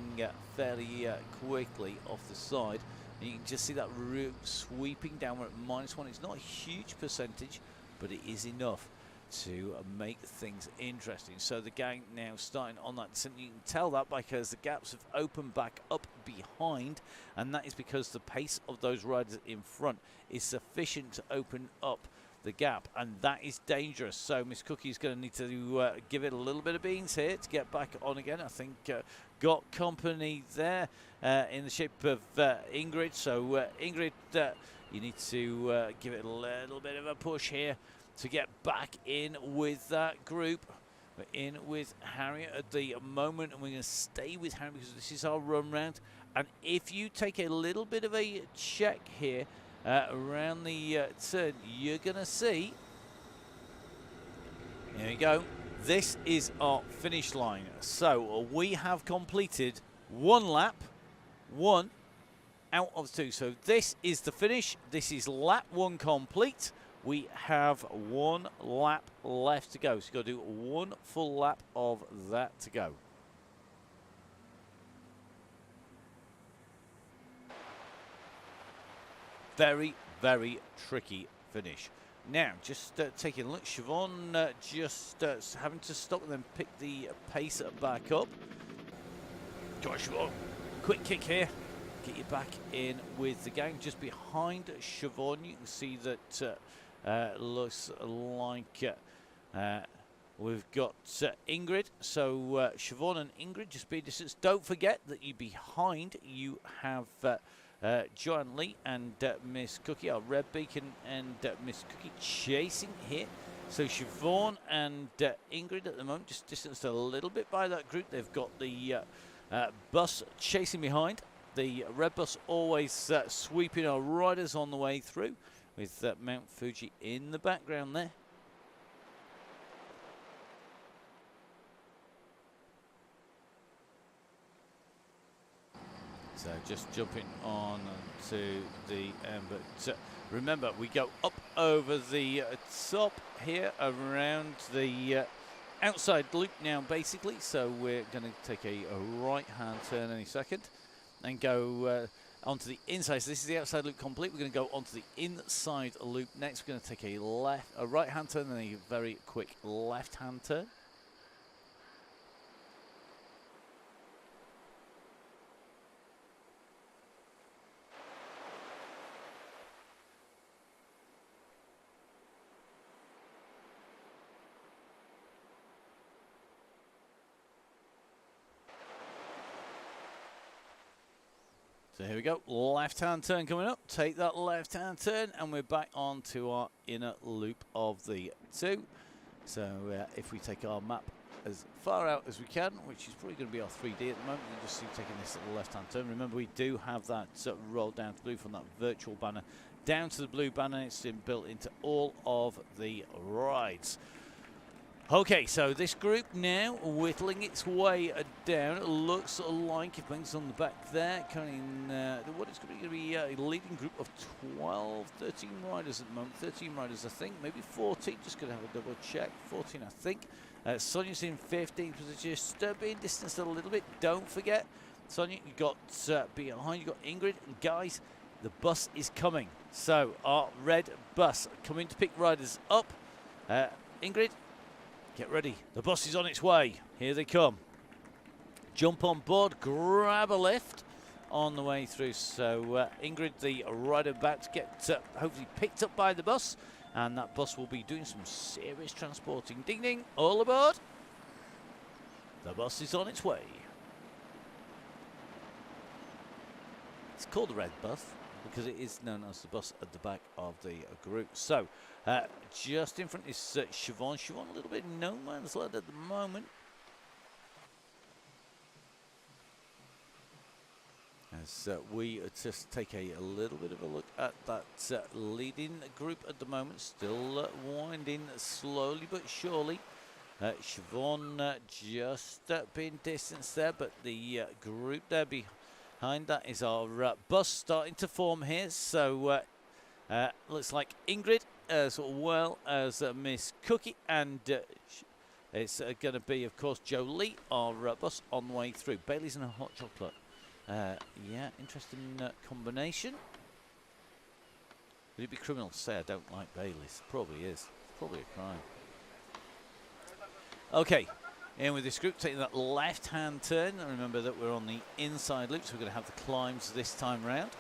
fairly quickly off the side. And you can just see that route sweeping downward at -1. It's not a huge percentage, but it is enough to make things interesting. So the gang now starting on that descent. You can tell that because the gaps have opened back up behind, and that is because the pace of those riders in front is sufficient to open up the gap, and that is dangerous. So Miss Cookie is going to need to give it a little bit of beans here to get back on again. I think got company there in the shape of Ingrid. So Ingrid, you need to give it a little bit of a push here to get back in with that group. We're in with Harriet at the moment, and we're going to stay with Harriet because this is our run round. And if you take a little bit of a check here around the turn, you're going to see, here we go, this is our finish line. So we have completed one lap, 1 out of 2. So this is the finish. This is lap 1 complete. We have 1 lap left to go. So you've got to do 1 full lap of that to go. Very, very tricky finish. Now, just taking a look, Siobhan just having to stop and then pick the pace back up. Go on, Siobhan. Quick kick here. Get you back in with the gang. Just behind Siobhan, you can see that looks like we've got Ingrid. So Siobhan and Ingrid just be distance. Don't forget that behind you have Joanne Lee and Miss Cookie, our Red Beacon, and Miss Cookie chasing here. So Siobhan and Ingrid at the moment just distanced a little bit by that group. They've got the bus chasing behind. The red bus always sweeping our riders on the way through, with Mount Fuji in the background there. So just jumping on to the end, but remember, we go up over the top here around the outside loop now, basically. So we're going to take a right-hand turn any second and go onto the inside. So this is the outside loop complete. We're going to go onto the inside loop next. We're going to take a right-hand turn and a very quick left-hand turn. So here we go, left-hand turn coming up. Take that left-hand turn, and we're back onto our inner loop of the 2. So if we take our map as far out as we can, which is probably going to be our 3D at the moment, you just see taking this little left-hand turn. Remember, we do have that roll down to blue from that virtual banner down to the blue banner. It's been built into all of the rides. Okay, so this group now whittling its way down. It looks like, if things on the back there, coming what is going to be a leading group of 12, 13 riders at the moment. 13 riders, I think, maybe 14. Just going to have a double check. 14, I think. Sonia's in 15th position, just being distanced a little bit. Don't forget, Sonia, you got behind. You got Ingrid, and guys, the bus is coming. So our red bus coming to pick riders up. Ingrid, get ready. The bus is on its way. Here they come. Jump on board, grab a lift, on the way through. So Ingrid, the rider, about to get hopefully picked up by the bus, and that bus will be doing some serious transporting. Ding ding, all aboard. The bus is on its way. It's called the red bus because it is known as the bus at the back of the group. So just in front is Siobhan. Siobhan a little bit no man's land at the moment. As we just take a little bit of a look at that leading group at the moment, still winding slowly but surely. Siobhan just being distanced there, but the group there behind that is our bus starting to form here. So looks like Ingrid as well as Miss Cookie, and it's going to be, of course, Jolie, our bus on the way through. Bailey's and a hot chocolate. Yeah, interesting combination. Would it be criminal to say I don't like Bailey's? Probably is. Probably a crime. Okay, in with this group, taking that left-hand turn. And remember that we're on the inside loop, so we're going to have the climbs this time round.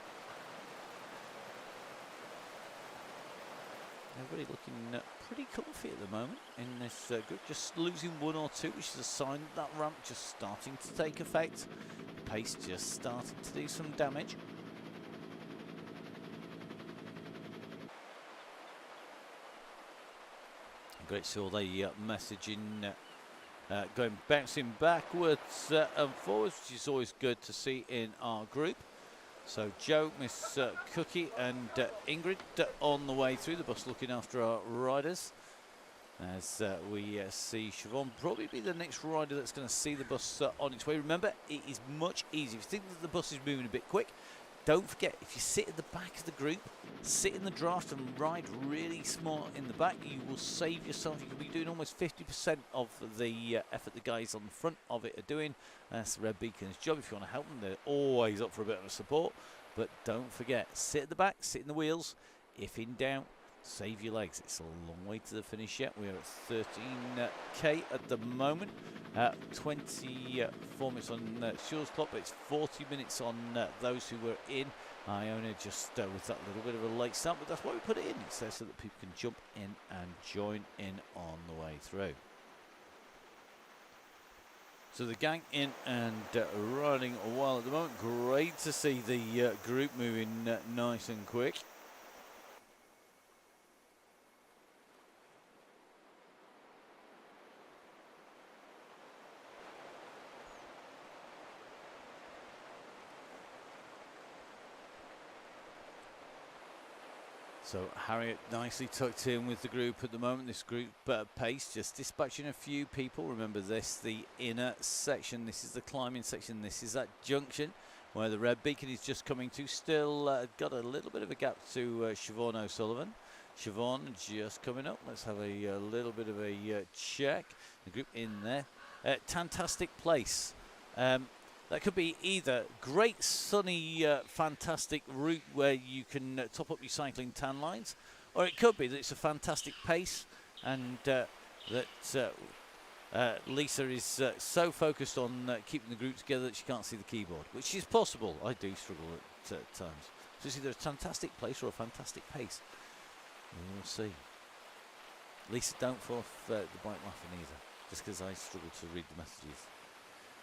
Everybody looking pretty comfy at the moment in this group. Just losing one or two, which is a sign that ramp just starting to take effect. Pace just starting to do some damage. Great, so the messaging going bouncing backwards and forwards, which is always good to see in our group. So Joe, Miss Cookie and Ingrid on the way through. The bus looking after our riders. As we see Siobhan probably be the next rider that's going to see the bus on its way. Remember, it is much easier. If you think that the bus is moving a bit quick, don't forget, if you sit at the back of the group, sit in the draft and ride really smart in the back, you will save yourself. You could be doing almost 50% of the effort the guys on the front of it are doing. That's the Red Beacon's job. If you want to help them, they're always up for a bit of support. But don't forget, sit at the back, sit in the wheels. If in doubt, save your legs. It's a long way to the finish yet. We're at 13k at the moment. 24 minutes on Shaw's clock, but it's 40 minutes on those who were in. Iona just with that little bit of a late start, but that's why we put it in. It's there so that people can jump in and join in on the way through. So the gang in and running a while at the moment. Great to see the group moving nice and quick. So Harriet nicely tucked in with the group at the moment. This group pace, just dispatching a few people. Remember this, the inner section. This is the climbing section. This is that junction where the Red Beacon is just coming to. Still got a little bit of a gap to Siobhan O'Sullivan. Siobhan just coming up. Let's have a little bit of a check. The group in there. Fantastic place. That could be either great, sunny, fantastic route where you can top up your cycling tan lines, or it could be that it's a fantastic pace and that Lisa is so focused on keeping the group together that she can't see the keyboard, which is possible. I do struggle at times. So it's either a fantastic place or a fantastic pace. We'll see. Lisa, don't fall off the bike laughing either, just because I struggle to read the messages.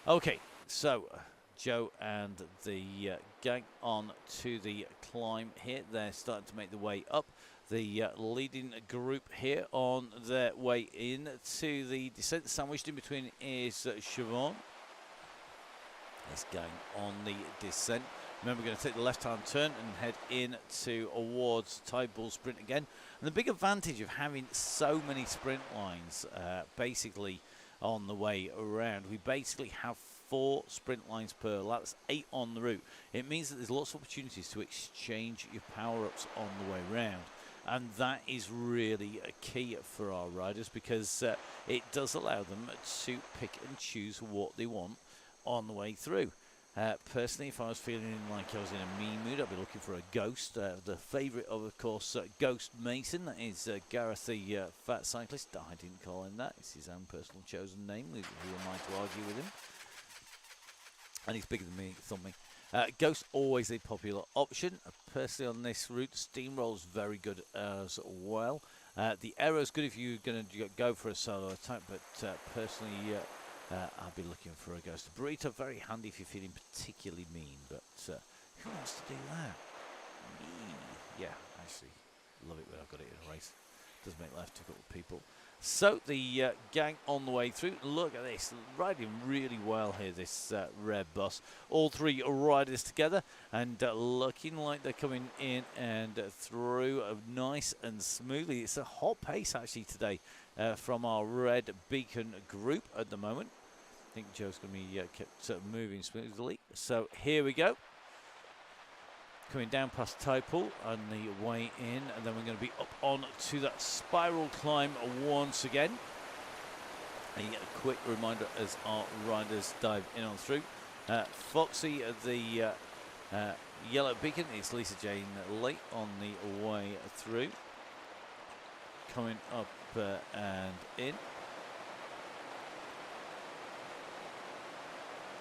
Okay. So, Joe and the gang on to the climb here. They're starting to make the way up. The leading group here on their way in to the descent. Sandwiched in between is Siobhan. This gang on the descent. Remember, we're going to take the left-hand turn and head in towards Tide Bull Sprint again. And the big advantage of having so many sprint lines basically on the way around, we basically have 4 sprint lines per lap. That's 8 on the route. It means that there's lots of opportunities to exchange your power-ups on the way round, and that is really a key for our riders because it does allow them to pick and choose what they want on the way through. Personally, if I was feeling like I was in a mean mood, I'd be looking for a Ghost. The favourite of course, Ghost Mason. That is Gareth, the fat cyclist. I didn't call him that. It's his own personal chosen name. Who am I to argue with him? And he's bigger than me, thumb me. Ghost, always a popular option. Personally, on this route, Steamroll's very good as well. The Arrow's good if you're going to go for a solo attack, but personally, I'll be looking for a Ghost. Burrito, very handy if you're feeling particularly mean, but who wants to do that? Me. Yeah, actually, love it when I've got it in a race. Does make life difficult with people. So the gang on the way through. Look at this, riding really well here, this red bus. All three riders together and looking like they're coming in and through nice and smoothly. It's a hot pace actually today from our red beacon group at the moment. I think Joe's going to be kept moving smoothly. So here we go. Coming down past Typool on the way in, and then we're going to be up on to that spiral climb once again. And you get a quick reminder as our riders dive in on through. Foxy, the yellow beacon, it's Lisa Jane late on the way through. Coming up and in.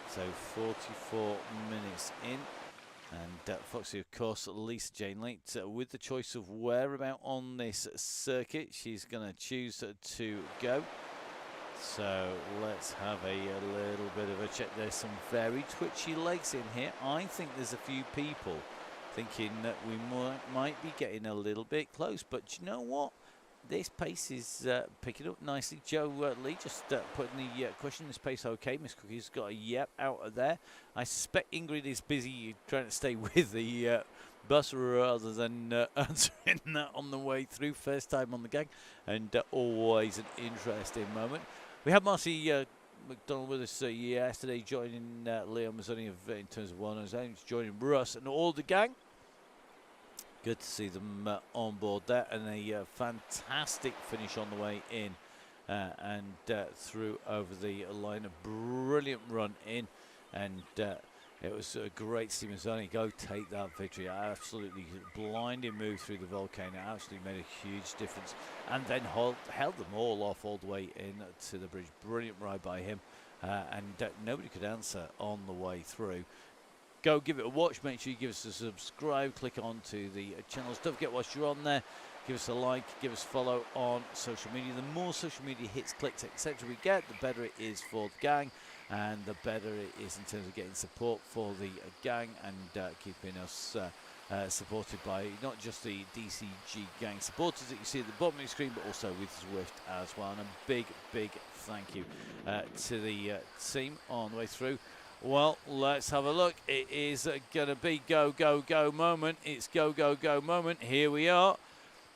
So 44 minutes in. And Foxy, of course, Lisa Jane late with the choice of whereabout on this circuit she's going to choose to go. So let's have a little bit of a check. There's some very twitchy legs in here. I think there's a few people thinking that we might be getting a little bit close. But you know what? This pace is picking up nicely. Joe Lee just putting the question, this pace okay? Miss Cookie's got a yep out of there. I suspect Ingrid is busy trying to stay with the bus rather than answering that on the way through. First time on the gang, and always an interesting moment. We had Marcy McDonald with us yesterday, joining Leon Mazzoni in terms of well-known names, joining Russ and all the gang. Good to see them on board there, and a fantastic finish on the way in and through over the line. A brilliant run in, and it was great to see Mazzoni go take that victory. Absolutely blinding move through the volcano. Absolutely made a huge difference, and then held them all off all the way in to the bridge. Brilliant ride by him, and nobody could answer on the way through. Go give it a watch. Make sure you give us a subscribe. Click on to the channels. Don't forget, whilst you're on there, give us a like, give us a follow on social media. The more social media hits, clicks, etc. we get, the better it is for the gang, and the better it is in terms of getting support for the gang and keeping us supported by not just the DCG gang supporters that you see at the bottom of the screen, but also with Zwift as well. And a big, big thank you to the team on the way through. Well, let's have a look. It is going to be go, go, go moment. It's go, go, go moment. Here we are.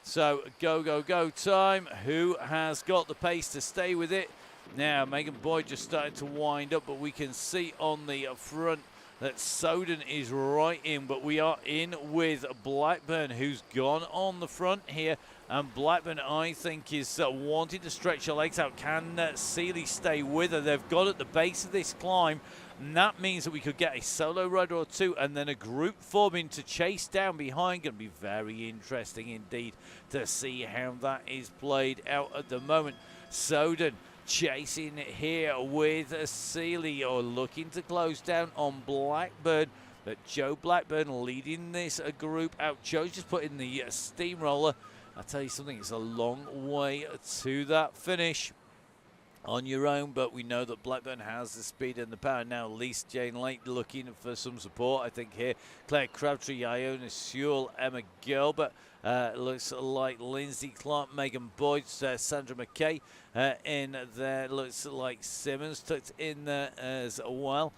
So, go, go, go time. Who has got the pace to stay with it? Now, Megan Boyd just started to wind up, but we can see on the front that Soden is right in, but we are in with Blackburn, who's gone on the front here. And Blackburn, I think, is wanting to stretch her legs out. Can Seeley stay with her? They've got at the base of this climb, and that means that we could get a solo rider or two and then a group forming to chase down behind. Going to be very interesting indeed to see how that is played out at the moment. Soden chasing here with Seeley, or looking to close down on Blackburn. But Joe Blackburn leading this group out. Joe's just putting the steamroller. I'll tell you something, it's a long way to that finish on your own, but we know that Blackburn has the speed and the power. Now, Lisa Jane Lake looking for some support, I think, here. Claire Crabtree, Iona Sewell, Emma Gilbert. Looks like Lindsay Clark, Megan Boyd, Sandra McKay in there. Looks like Simmons tucked in there as well.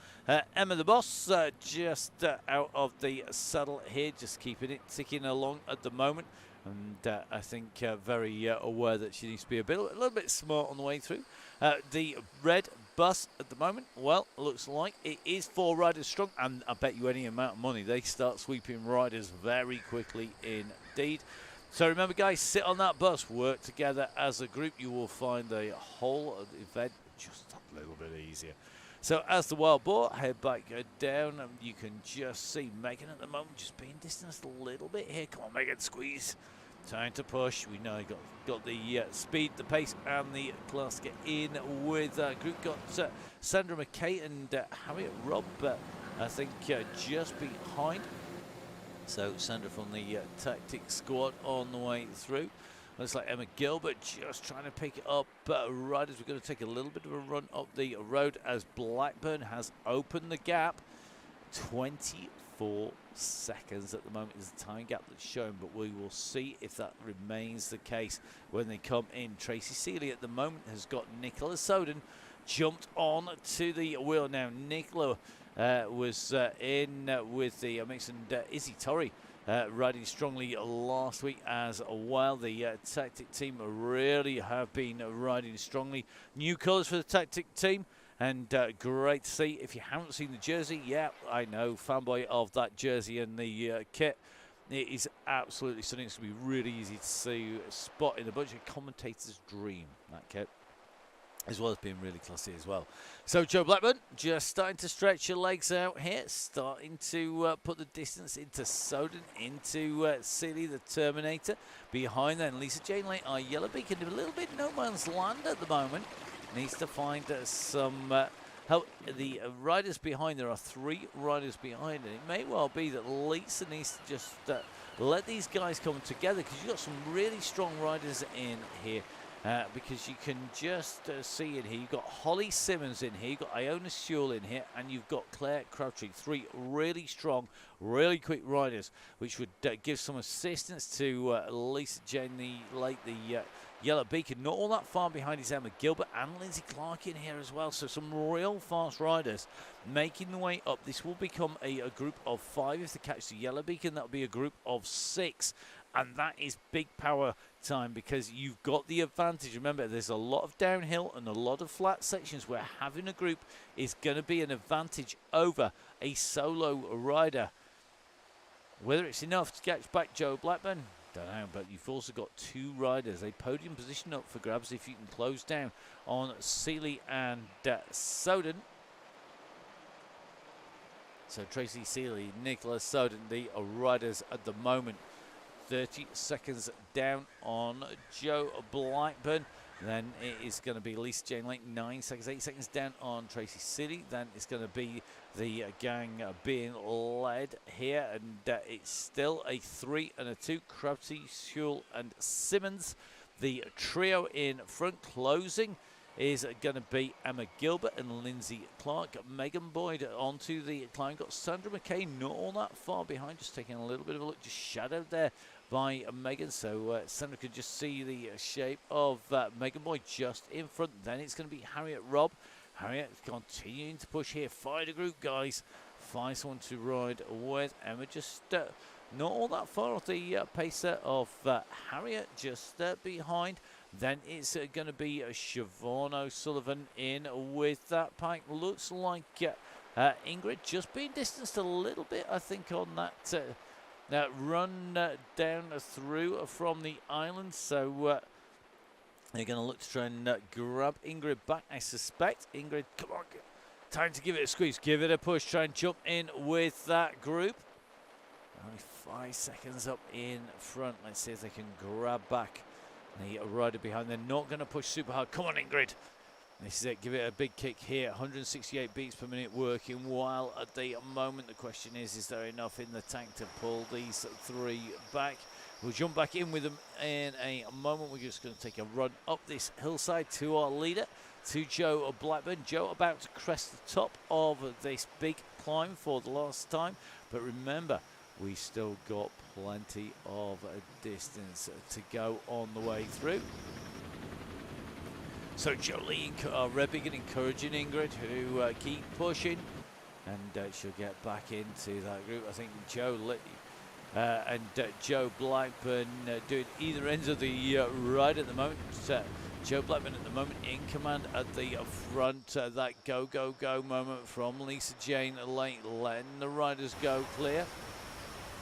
Emma the Boss just out of the saddle here, just keeping it ticking along at the moment. And I think very aware that she needs to be a little bit smart on the way through. The red bus at the moment, well, looks like it is 4 riders strong, and I bet you any amount of money they start sweeping riders very quickly indeed. So remember, guys, sit on that bus, work together as a group. You will find the whole event just a little bit easier. So as the wild boar head back down, you can just see Megan at the moment just being distanced a little bit here. Come on, Megan, squeeze. Time to push. We know got the speed, the pace, and the class to get in with group. Got Sandra McKay and Harriet Robb, I think, just behind. So Sandra from the tactics squad on the way through. Looks like Emma Gilbert just trying to pick it up. Riders, we're going to take a little bit of a run up the road as Blackburn has opened the gap. 24 seconds at the moment is the time gap that's shown, but we will see if that remains the case when they come in. Tracy Seeley at the moment has got Nicola Soden jumped on to the wheel now. Nicola was in with the mix, and Izzy Torrey riding strongly last week as well. The tactic team really have been riding strongly. New colours for the tactic team. And great to see. If you haven't seen the jersey, yeah, I know, fanboy of that jersey and the kit. It is absolutely stunning. It's going to be really easy to see, spot in the bunch of commentators' dream, that kit, as well as being really classy as well. So Joe Blackburn just starting to stretch your legs out here, starting to put the distance into Soden, into Seeley the Terminator. Behind then, Lisa Jane Lane, our Yellow Beacon, a little bit no man's land at the moment. Needs to find some help. The riders behind, there are 3 riders behind, and it may well be that Lisa needs to just let these guys come together, because you've got some really strong riders in here. Because you can just see in here, you've got Holly Simmons in here, you've got Iona Sewell in here, and you've got Claire Crabtree. 3 really strong, really quick riders, which would give some assistance to Lisa Jane the Yellow Beacon. Not all that far behind is Emma Gilbert and Lindsay Clark in here as well. So some real fast riders making the way up. This will become a group of 5 if they catch the Yellow Beacon. That will be a group of 6. And that is big power time, because you've got the advantage. Remember, there's a lot of downhill and a lot of flat sections where having a group is going to be an advantage over a solo rider. Whether it's enough to catch back Joe Blackburn, don't know, but you've also got 2 riders, a podium position up for grabs if you can close down on Seeley and Soden. So Tracy Seeley, Nicola Soden, the riders at the moment. 30 seconds down on Joe Blackburn. Then it is going to be Lisa Jane Lake, 9 seconds, 8 seconds down on Tracy Seeley. Then it's going to be the gang being led here, and it's still a 3 and a 2. Crabtree, Sewell and Simmons. The trio in front. Closing is going to be Emma Gilbert and Lindsay Clark. Megan Boyd onto the climb. Got Sandra McKay not all that far behind, just taking a little bit of a look, just shadowed there by Megan. So Sandra could just see the shape of Megan Boyd just in front. Then it's going to be Harriet Robb. Harriet continuing to push here. Find a group, guys. Find someone to ride with. Emma just not all that far off the pacer of Harriet, just behind. Then it's going to be Siobhan O'Sullivan in with that pack. Looks like Ingrid just being distanced a little bit, I think, on that run down through from the island. So they're going to look to try and grab Ingrid back, I suspect. Ingrid, come on, time to give it a squeeze, give it a push, try and jump in with that group. Only 5 seconds up in front. Let's see if they can grab back the rider behind. They're not going to push super hard. Come on, Ingrid. This is it. Give it a big kick here. 168 beats per minute working, while at the moment the question is there enough in the tank to pull these 3 back? We'll jump back in with them in a moment. We're just going to take a run up this hillside to our leader, to Joe Blackburn. Joe about to crest the top of this big climb for the last time. But remember, we still got plenty of distance to go on the way through. So Jolene Rebbing encouraging Ingrid to keep pushing, and she'll get back into that group. I think Joe and Joe Blackburn doing either ends of the ride at the moment. Joe Blackburn at the moment in command at the front. That go, go, go moment from Lisa Jane Lane, letting the riders go clear.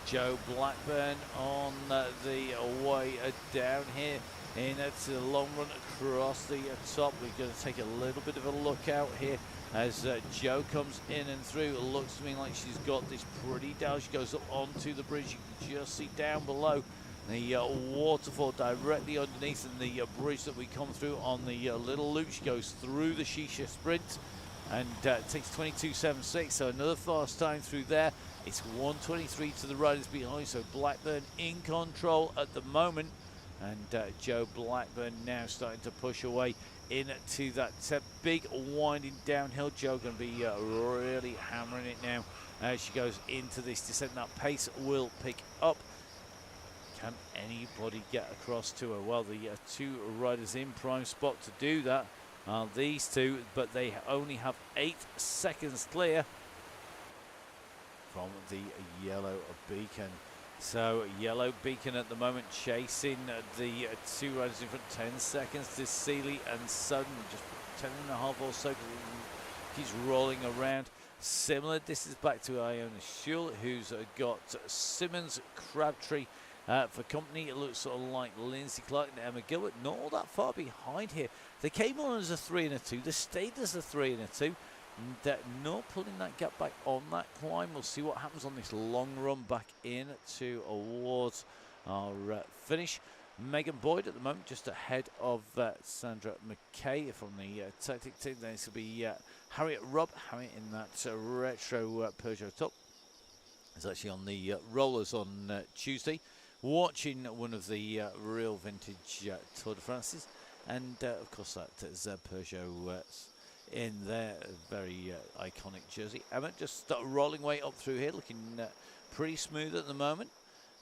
Joe Blackburn on the way down here. And that's a long run across the top. We're going to take a little bit of a look out here as Joe comes in and through. It looks to me like she's got this pretty down. She goes up onto the bridge. You can just see down below The waterfall directly underneath, and the bridge that we come through on the little loop. She goes through the Shisha Sprint and takes 22.76, so another fast time through there. It's 1:23 to the riders behind, so Blackburn in control at the moment. And Joe Blackburn now starting to push away into that big winding downhill. Joe going to be really hammering it now as she goes into this descent. That pace will pick up. Can anybody get across to her? Well, the two riders in prime spot to do that are these two, but they only have 8 seconds clear from the yellow beacon. So yellow beacon at the moment chasing the two riders in front. 10 seconds to Seeley and Sudden, just 10.5 or so. He's rolling around. Similar distance back to Iona Schul, who's got Simmons, Crabtree for company. It looks sort of like Lindsay Clark and Emma Gilbert, not all that far behind here. They came on as a 3 and a 2. They stayed as a 3 and a 2. Not pulling that gap back on that climb. We'll see what happens on this long run back in towards our finish. Megan Boyd at the moment just ahead of Sandra McKay from the tactic team. Then this will be Harriet Rubb. Harriet in that retro Peugeot top. It's actually on the rollers on Tuesday, watching one of the real vintage Tour de France's, and of course that is Peugeot in their very iconic jersey. Emma just rolling way up through here, looking pretty smooth at the moment.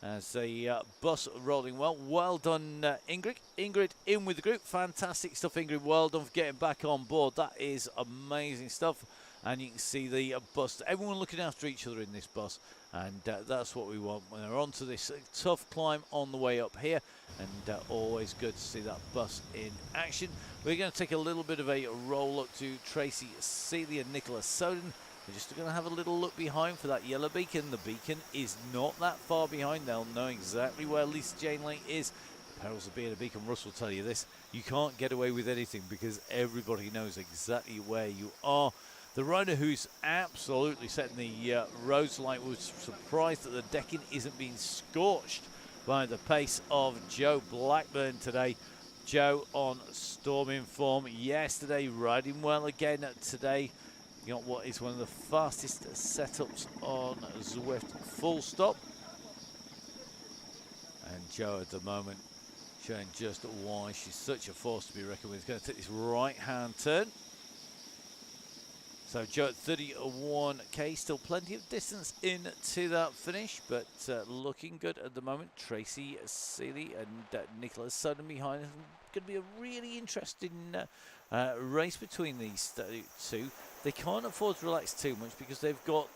As a bus rolling well. Well done, Ingrid. Ingrid in with the group. Fantastic stuff, Ingrid. Well done for getting back on board. That is amazing stuff. And you can see the bus. Everyone looking after each other in this bus. And that's what we want when they're onto this tough climb on the way up here. And always good to see that bus in action. We're going to take a little bit of a roll up to Tracy Seeley and Nicola Soden. We're just going to have a little look behind for that yellow beacon. The beacon is not that far behind. They'll know exactly where Lisa Jane Lake is. The perils of being a beacon. Russ will tell you this. You can't get away with anything because everybody knows exactly where you are. The rider who's absolutely setting the roads light was surprised that the decking isn't being scorched by the pace of Joe Blackburn today. Joe on storming form yesterday, riding well again today. You got what is one of the fastest setups on Zwift, full stop. And Joe at the moment showing just why she's such a force to be reckoned with. He's going to take this right-hand turn. So Joe at 31k, still plenty of distance into that finish, but looking good at the moment. Tracy Seeley and Nicholas Soden behind. Going to be a really interesting race between these two. They can't afford to relax too much because they've got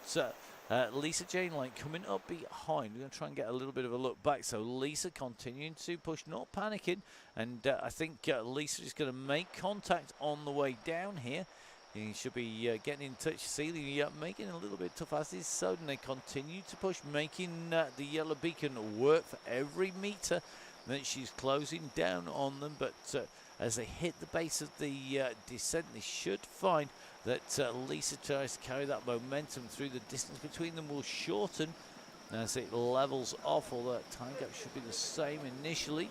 Lisa Jane Lake coming up behind. We're going to try and get a little bit of a look back. So Lisa continuing to push, not panicking. And I think Lisa is going to make contact on the way down here. He should be getting in touch. Seeley making it a little bit tough as is Soden. They continue to push, making the yellow beacon work for every metre that she's closing down on them. But as they hit the base of the descent, they should find that Lisa tries to carry that momentum through. The distance between them will shorten as it levels off, although that time gap should be the same initially.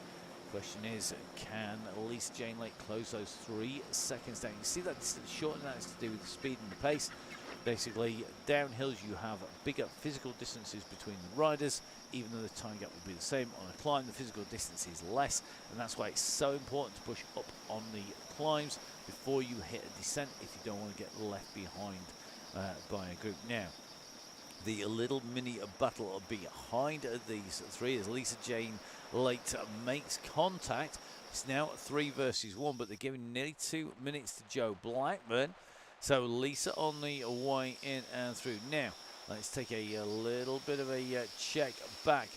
Question is, can Lisa Jane Lake close those 3 seconds down? You see that distance shorten, that's to do with the speed and the pace. Basically, downhills you have bigger physical distances between the riders, even though the time gap will be the same. On a climb, the physical distance is less, and that's why it's so important to push up on the climbs before you hit a descent if you don't want to get left behind by a group. Now, the little mini battle behind these three as Lisa Jane Lake makes contact. It's now 3 versus 1, but they're giving nearly 2 minutes to Joe Blackburn. So Lisa on the way in and through. Now, let's take a little bit of a check back.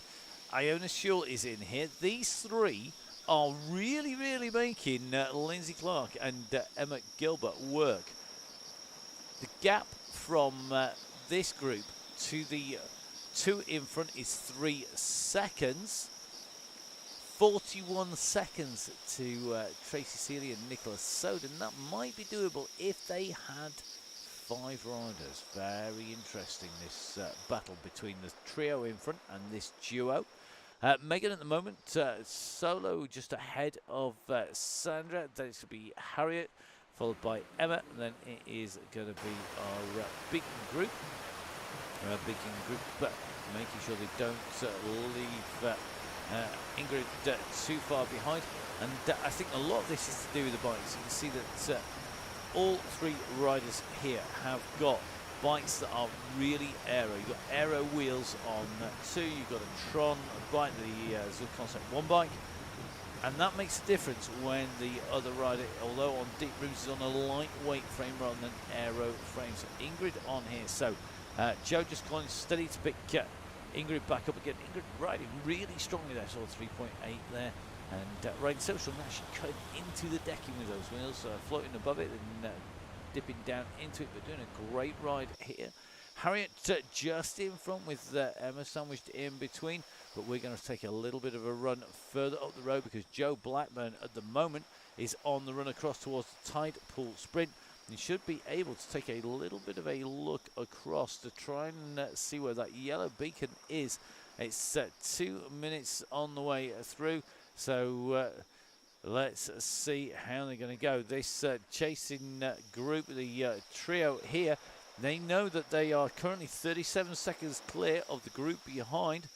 Iona Schul is in here. These three are really, really making Lindsay Clark and Emma Gilbert work. The gap from this group to the 2 in front is 3 seconds. 41 seconds to Tracy Seeley and Nicholas Soden. That might be doable if they had 5 riders. Very interesting, this battle between the trio in front and this duo. Megan at the moment, solo just ahead of Sandra. Then it's going to be Harriet, followed by Emma. And then it is going to be our beacon group. But making sure they don't leave Ingrid too far behind. And I think a lot of this is to do with the bikes. You can see that all three riders here have got bikes that are really aero. You've got aero wheels on 2, you've got a Tron bike, the Zul Concept 1 bike, and that makes a difference when the other rider, although on deep rooms, is on a lightweight frame rather than aero frame. So Ingrid on here. So Joe just going steady to pick Ingrid back up again. Ingrid riding really strongly there, so 3.8 there. And riding so strong, actually cutting into the decking with those wheels, floating above it and dipping down into it, but doing a great ride here. Harriet just in front with Emma sandwiched in between, but we're going to take a little bit of a run further up the road because Joe Blackburn at the moment is on the run across towards the Tide Pool Sprint. He should be able to take a little bit of a look across to try and see where that yellow beacon is. It's 2 minutes on the way through, so let's see how they're going to go. This chasing group, the trio here, they know that they are currently 37 seconds clear of the group behind.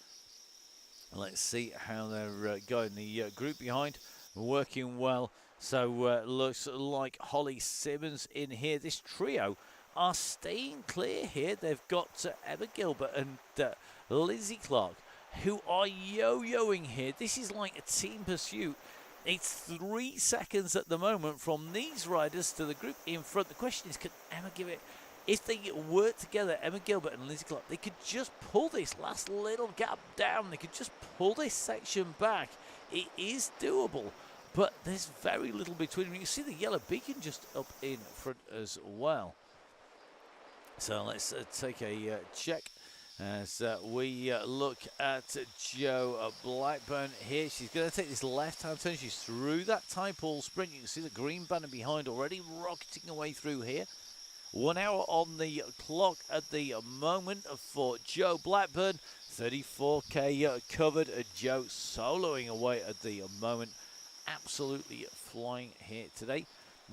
Let's see how they're going. The group behind working well. So looks like Holly Simmons in here. This trio are staying clear here. They've got Emma Gilbert and Lizzie Clark, who are yo-yoing here. This is like a team pursuit. It's 3 seconds at the moment from these riders to the group in front. The question is, can Emma give it? If they work together, Emma Gilbert and Lizzie Clark, they could just pull this last little gap down. They could just pull this section back. It is doable, but there's very little between them. You can see the yellow beacon just up in front as well. So let's take a check as we look at Joe Blackburn here. She's going to take this left-hand turn. She's through that Tide Pool Sprint. You can see the green banner behind already rocketing away through here. 1 hour on the clock at the moment for Joe Blackburn. 34k covered. Joe soloing away at the moment. Absolutely flying here today.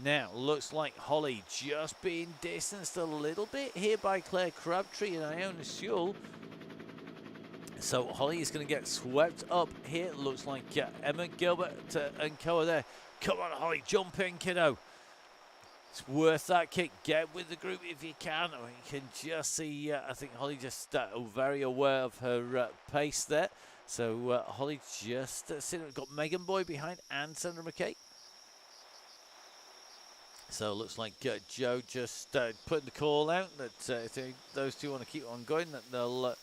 Now, looks like Holly just being distanced a little bit here by Claire Crabtree and Iona Sewell. So Holly is going to get swept up here. Looks like Emma Gilbert and co are there. Come on, Holly, jump in, kiddo. It's worth that kick. Get with the group if you can. I mean, you can just see, I think Holly just very aware of her pace there. So Holly just sitting. Got Megan Boyd behind and Sandra McKay. So it looks like Joe just putting the call out that if those two want to keep on going, that they'll.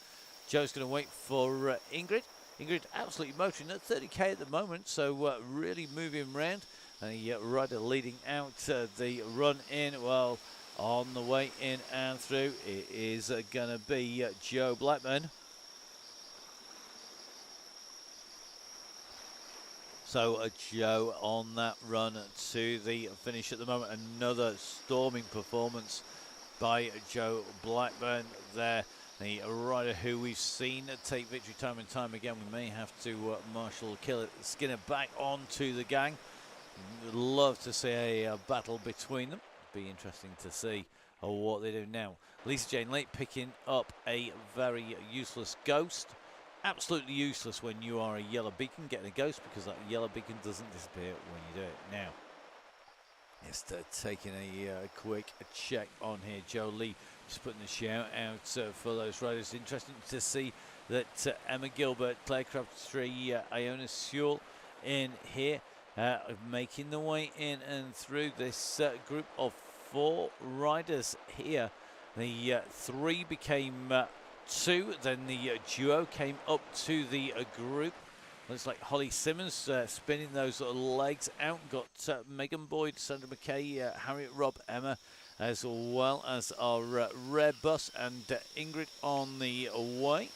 Joe's going to wait for Ingrid. Ingrid absolutely motoring at 30k at the moment, so really moving around. And the rider leading out the run in. Well, on the way in and through, it is going to be Joe Blackburn. So Joe on that run to the finish at the moment. Another storming performance by Joe Blackburn there. The rider who we've seen take victory time and time again. We may have to marshal Skinner back onto the gang. Would love to see a battle between them. Be interesting to see what they do now. Lisa Jane Lake picking up a very useless ghost. Absolutely useless when you are a yellow beacon getting a ghost, because that yellow beacon doesn't disappear when you do it. Now, just taking a quick check on here. Joe Lee just putting the shout out for those riders. Interesting to see that Emma Gilbert, Claire Crabtree, Iona Sewell in here. Making the way in and through this group of 4 riders here. The 3 became 2, then the duo came up to the group. Looks like Holly Simmons spinning those legs out. Got Megan Boyd, Sandra McKay, Harriet Robb, Emma, as well as our Red Bus and Ingrid on the way.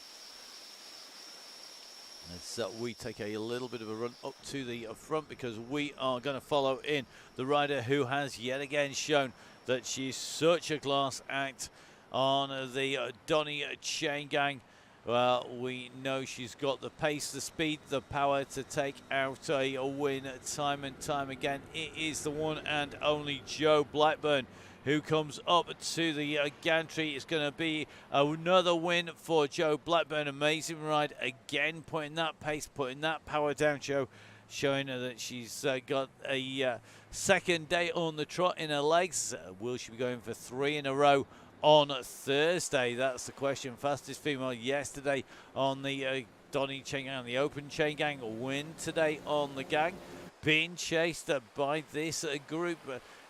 As we take a little bit of a run up to the front, because we are going to follow in the rider who has yet again shown that she's such a class act on the Donny Chaingang. Well, we know she's got the pace, the speed, the power to take out a win time and time again. It is the one and only Jo Blackburn who comes up to the gantry. It's going to be another win for Jo Blackburn. Amazing ride again, putting that pace, putting that power down, Jo, showing her that she's got a second day on the trot in her legs. Will she be going for 3 in a row on Thursday? That's the question. Fastest female yesterday on the Donny Chaingang, the Open Chaingang. Win today on the gang. Being chased by this group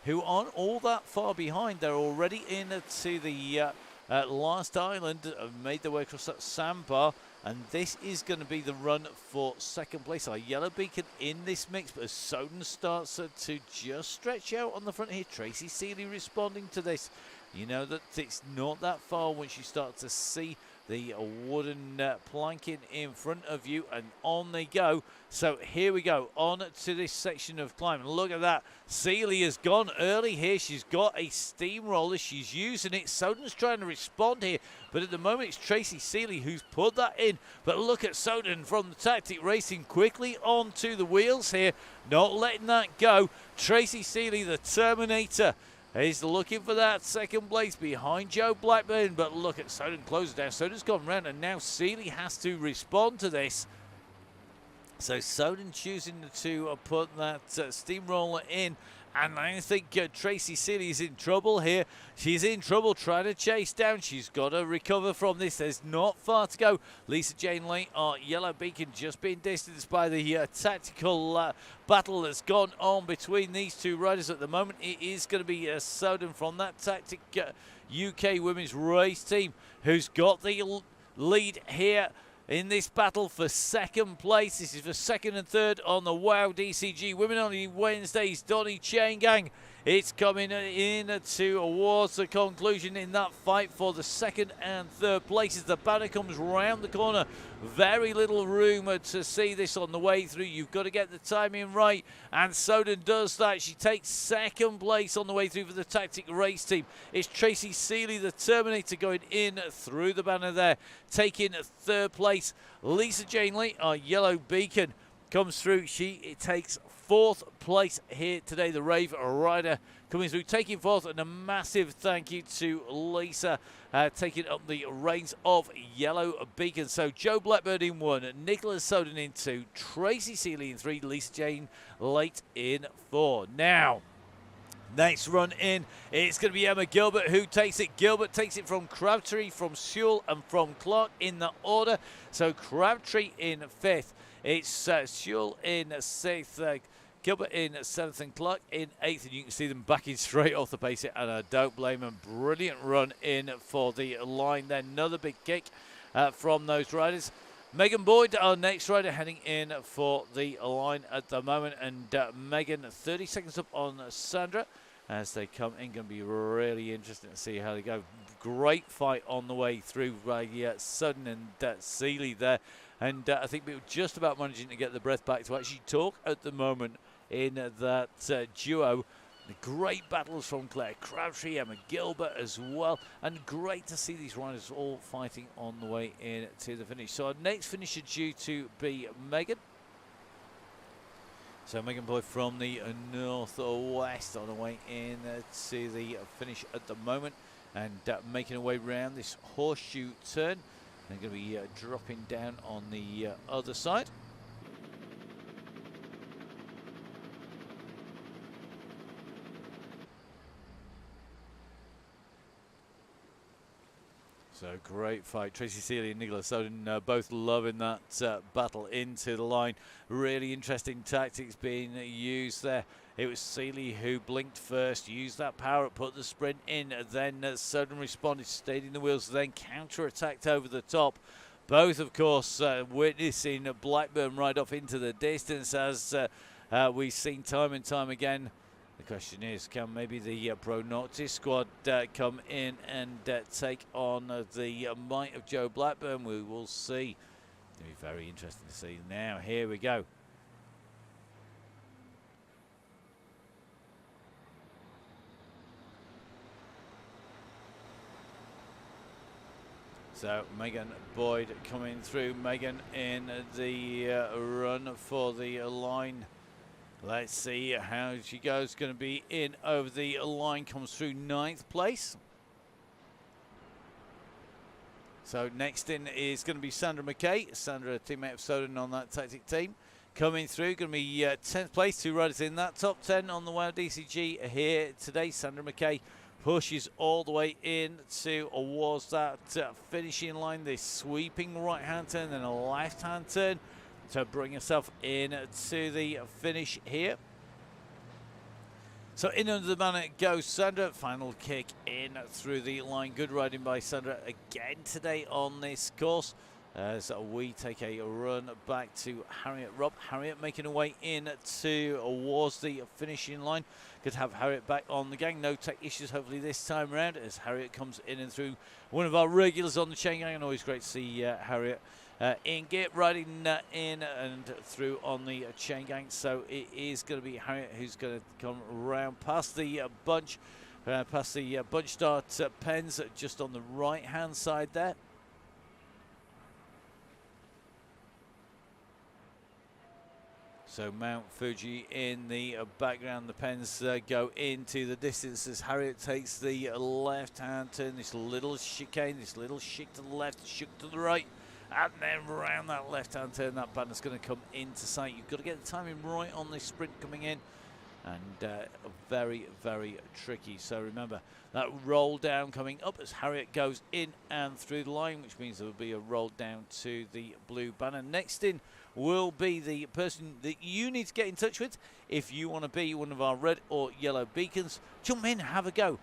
who aren't all that far behind. They're already into the last island, made their way across that sandbar. And this is going to be the run for second place. Our Yellow Beacon in this mix, but as Soden starts to just stretch out on the front here, Tracy Seeley responding to this. You know that it's not that far once you start to see the wooden planking in front of you, and on they go. So here we go, on to this section of climb. Look at that. Seeley has gone early here. She's got a steamroller. She's using it. Soden's trying to respond here, but at the moment it's Tracy Seeley who's put that in. But look at Soden from the Tactic Racing quickly onto the wheels here, not letting that go. Tracy Seeley, the Terminator, he's looking for that second place behind Jo Blackburn, but look at Soden closing down. Soden's gone round, and now Seeley has to respond to this. So Soden choosing to put that steamroller in, and I think Tracy Seeley is in trouble here. She's in trouble trying to chase down. She's got to recover from this. There's not far to go. Lisa Jane Lane, our Yellow Beacon, just being distanced by the tactical battle that's gone on between these two riders at the moment. It is going to be Soden from that Tactic UK Women's Race Team who's got the lead here in this battle for second place. This is for second and third on the WOW DCG Women Only Wednesdays Donny Chaingang. It's coming in towards the conclusion in that fight for the second and third places. The banner comes round the corner. Very little room to see this on the way through. You've got to get the timing right, and Soden does that. She takes second place on the way through for the Tactic Race Team. It's Tracy Seeley, the Terminator, going in through the banner there, taking third place. Lisa Jane Lee, our Yellow Beacon, comes through. She takes fourth place here today. The Rave Rider coming through, taking fourth, and a massive thank you to Lisa taking up the reins of Yellow Beacon. So Jo Blackburn in 1, Nicola Soden in 2, Tracy Seeley in 3, Lisa Jane late in 4. Now, next run in, it's going to be Emma Gilbert who takes it. Gilbert takes it from Crabtree, from Sewell, and from Clark in the order. So Crabtree in 5th. It's Sewell in 6th, Gilbert in 7th, and Clark in 8th. And you can see them backing straight off the pace here, and I don't blame them. Brilliant run in for the line then. Another big kick from those riders. Megan Boyd, our next rider, heading in for the line at the moment. And Megan, 30 seconds up on Sandra as they come in. Going to be really interesting to see how they go. Great fight on the way through by Sudden and Seeley there. And I think we were just about managing to get the breath back to actually talk at the moment in that duo. Great battles from Claire Crabtree, Emma Gilbert as well. And great to see these riders all fighting on the way in to the finish. So our next finisher due to be Megan. So Megan Boyd from the northwest on the way in to the finish at the moment. And making her way around this horseshoe turn. They're going to be dropping down on the other side. So great fight. Tracy Seeley and Nicola Soden both loving that battle into the line. Really interesting tactics being used there. It was Seeley who blinked first, used that power up, put the sprint in, then Soden responded, stayed in the wheels, then counter-attacked over the top. Both, of course, witnessing Blackburn ride off into the distance as we've seen time and time again. The question is, can maybe the Pro Noctis squad come in and take on the might of Jo Blackburn? We will see. It'll be very interesting to see. Now, here we go. So Megan Boyd coming through. Megan in the run for the line. Let's see how she goes. Going to be in over the line. Comes through 9th place. So next in is going to be Sandra McKay. Sandra, teammate of Soden on that tactic team. Coming through, going to be 10th place. 2 riders in that top 10 on the WOW DCG here today. Sandra McKay pushes all the way in towards that finishing line. This sweeping right-hand turn, then a left-hand turn to bring herself in to the finish here. So in under the banner goes Sandra. Final kick in through the line. Good riding by Sandra again today on this course. As we take a run back to Harriet Robb. Harriet making her way in towards the finishing line. Good to have Harriet back on the gang. No tech issues hopefully this time around as Harriet comes in and through. One of our regulars on the Chaingang, and always great to see Harriet in gear riding in and through on the Chaingang. So it is going to be Harriet who's going to come around past the bunch, past the bunch start pens just on the right hand side there. So Mount Fuji in the background. The pens go into the distance as Harriet takes the left-hand turn. This little chicane, this little shift to the left, shift to the right. And then round that left-hand turn, that banner's going to come into sight. You've got to get the timing right on this sprint coming in. And very, very tricky. So remember, that roll down coming up as Harriet goes in and through the line, which means there will be a roll down to the blue banner. Next in will be the person that you need to get in touch with if you want to be one of our red or yellow beacons. Jump in, have a go.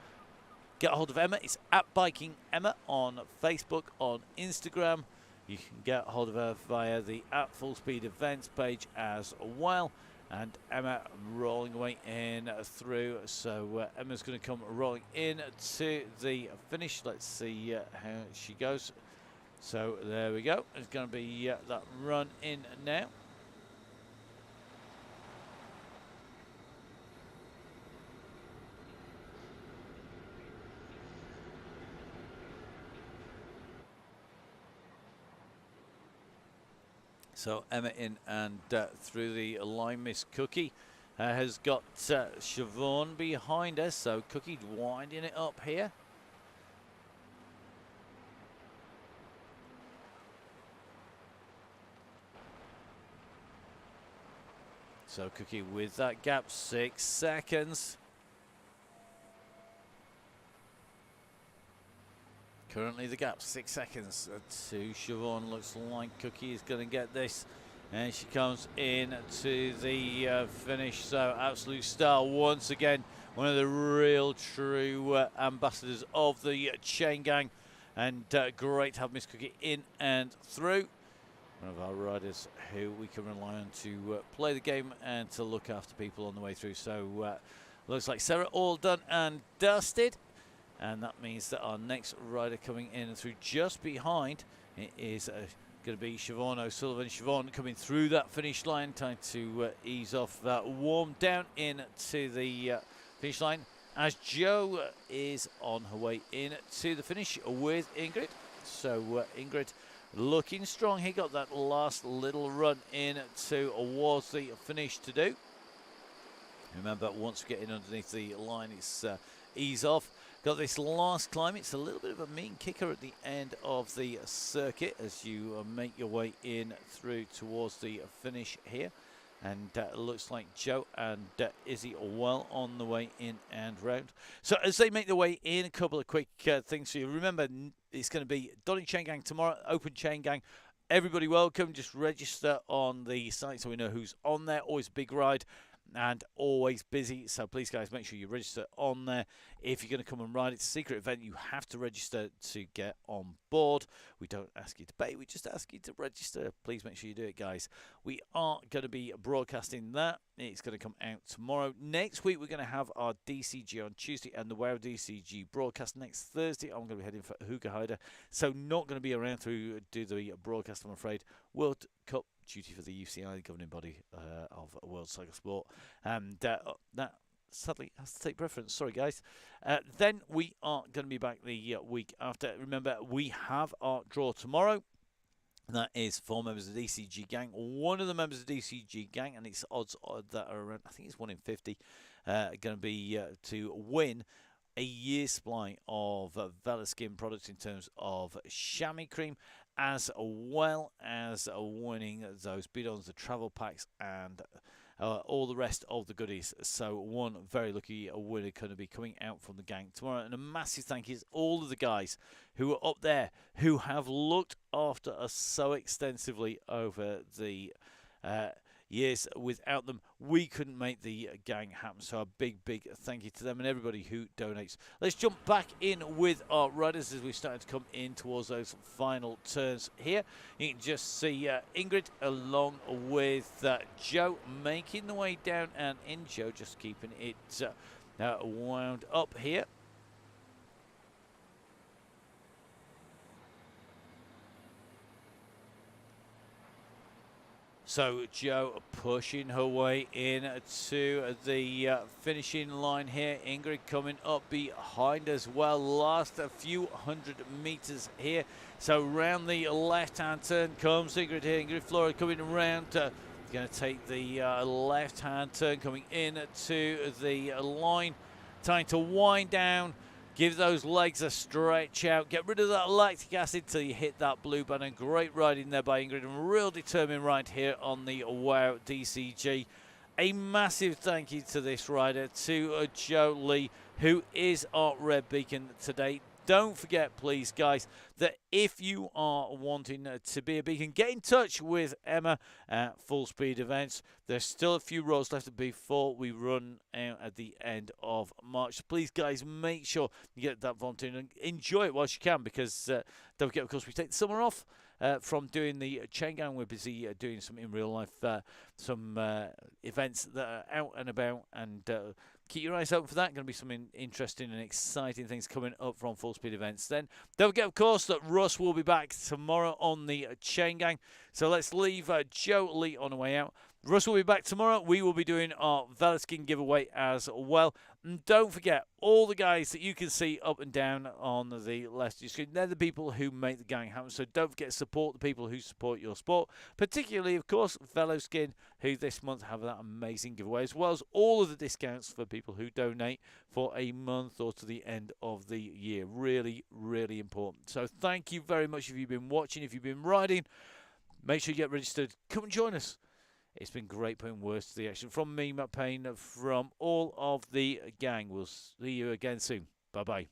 Get a hold of Emma. It's at Biking Emma on Facebook, on Instagram. You can get a hold of her via the at Full Speed Events page as well. And Emma rolling away in through. So Emma's going to come rolling in to the finish. Let's see how she goes. So there we go. It's going to be that run in now. So Emma in and through the line. Miss Cookie has got Siobhan behind her. So Cookie winding it up here. So Cookie with that gap, 6 seconds. Currently the gap, 6 seconds to Siobhan. Looks like Cookie is going to get this. And she comes in to the finish. So absolute star once again. One of the real true ambassadors of the Chaingang. And great to have Miss Cookie in and through. One of our riders who we can rely on to play the game and to look after people on the way through. So looks like Sarah all done and dusted. And that means that our next rider coming in and through just behind it is going to be Siobhan O'Sullivan. Siobhan coming through that finish line, time to ease off that warm down into the finish line as Jo is on her way in to the finish with Ingrid. So Ingrid looking strong. He got that last little run in towards the finish to do. Remember, once we get in underneath the line, it's ease off. Got this last climb. It's a little bit of a mean kicker at the end of the circuit as you make your way in through towards the finish here. And looks like Jo and Izzy are well on the way in and round. So as they make their way in, a couple of quick things for you. Remember, it's going to be Donny Chaingang tomorrow, Open Chaingang. Everybody welcome. Just register on the site so we know who's on there. Always a big ride and always busy. So please, guys, make sure you register on there. If you're going to come and ride, it's a secret event. You have to register to get on board. We don't ask you to pay. We just ask you to register. Please make sure you do it, guys. We are going to be broadcasting that. It's going to come out tomorrow. Next week, we're going to have our DCG on Tuesday and the WOW DCG broadcast next Thursday. I'm going to be heading for Hookah Hider. So not going to be around to do the broadcast, I'm afraid. World Cup duty for the UCI, the governing body of World Cycle Sport. And that sadly has to take preference. Sorry, guys. Then we are going to be back the week after. Remember, we have our draw tomorrow. And that is for members of the DCG gang. One of the members of the DCG gang, and its odds that are around, I think it's 1 in 50, going to be to win a year's supply of Vela Skin products in terms of chamois cream, as well as winning those bidons, the travel packs, and all the rest of the goodies. So one very lucky winner going to be coming out from the gang tomorrow. And a massive thank you to all of the guys who are up there who have looked after us so extensively over the years. Without them, we couldn't make the gang happen. So a big thank you to them and everybody who donates. Let's jump back in with our riders as we start to come in towards those final turns here. You can just see Ingrid along with Joe making the way down and in. Joe just keeping it wound up here. So Joe pushing her way in to the finishing line here. Ingrid coming up behind as well. Last a few hundred meters here. So round the left-hand turn comes Ingrid here. Ingrid Flora coming around. Going to take the left-hand turn coming in to the line. Time to wind down. Give those legs a stretch out. Get rid of that lactic acid till you hit that blue button. Great riding there by Ingrid. And real determined ride here on the WOW DCG. A massive thank you to this rider, to Joe Lee, who is our Red Beacon today. Don't forget, please, guys, that if you are wanting to be a beacon, get in touch with Emma at Full Speed Events. There's still a few rows left before we run out at the end of March. So please, guys, make sure you get that volunteer and enjoy it whilst you can, because don't forget, of course, we take the summer off from doing the Chaingang. We're busy doing some in real life, some events that are out and about, and keep your eyes open for that. Going to be some interesting and exciting things coming up from Full Speed Events. Then don't forget, of course, that Russ will be back tomorrow on the Chaingang. So let's leave Joe Lee on the way out. Russ will be back tomorrow. We will be doing our Vela Skin giveaway as well. And don't forget, all the guys that you can see up and down on the left of your screen, they're the people who make the gang happen. So don't forget to support the people who support your sport, particularly, of course, Vela Skin, who this month have that amazing giveaway, as well as all of the discounts for people who donate for a month or to the end of the year. Really important. So thank you very much if you've been watching, if you've been riding. Make sure you get registered. Come and join us. It's been great putting words to the action. From me, Matt Payne, from all of the gang. We'll see you again soon. Bye-bye.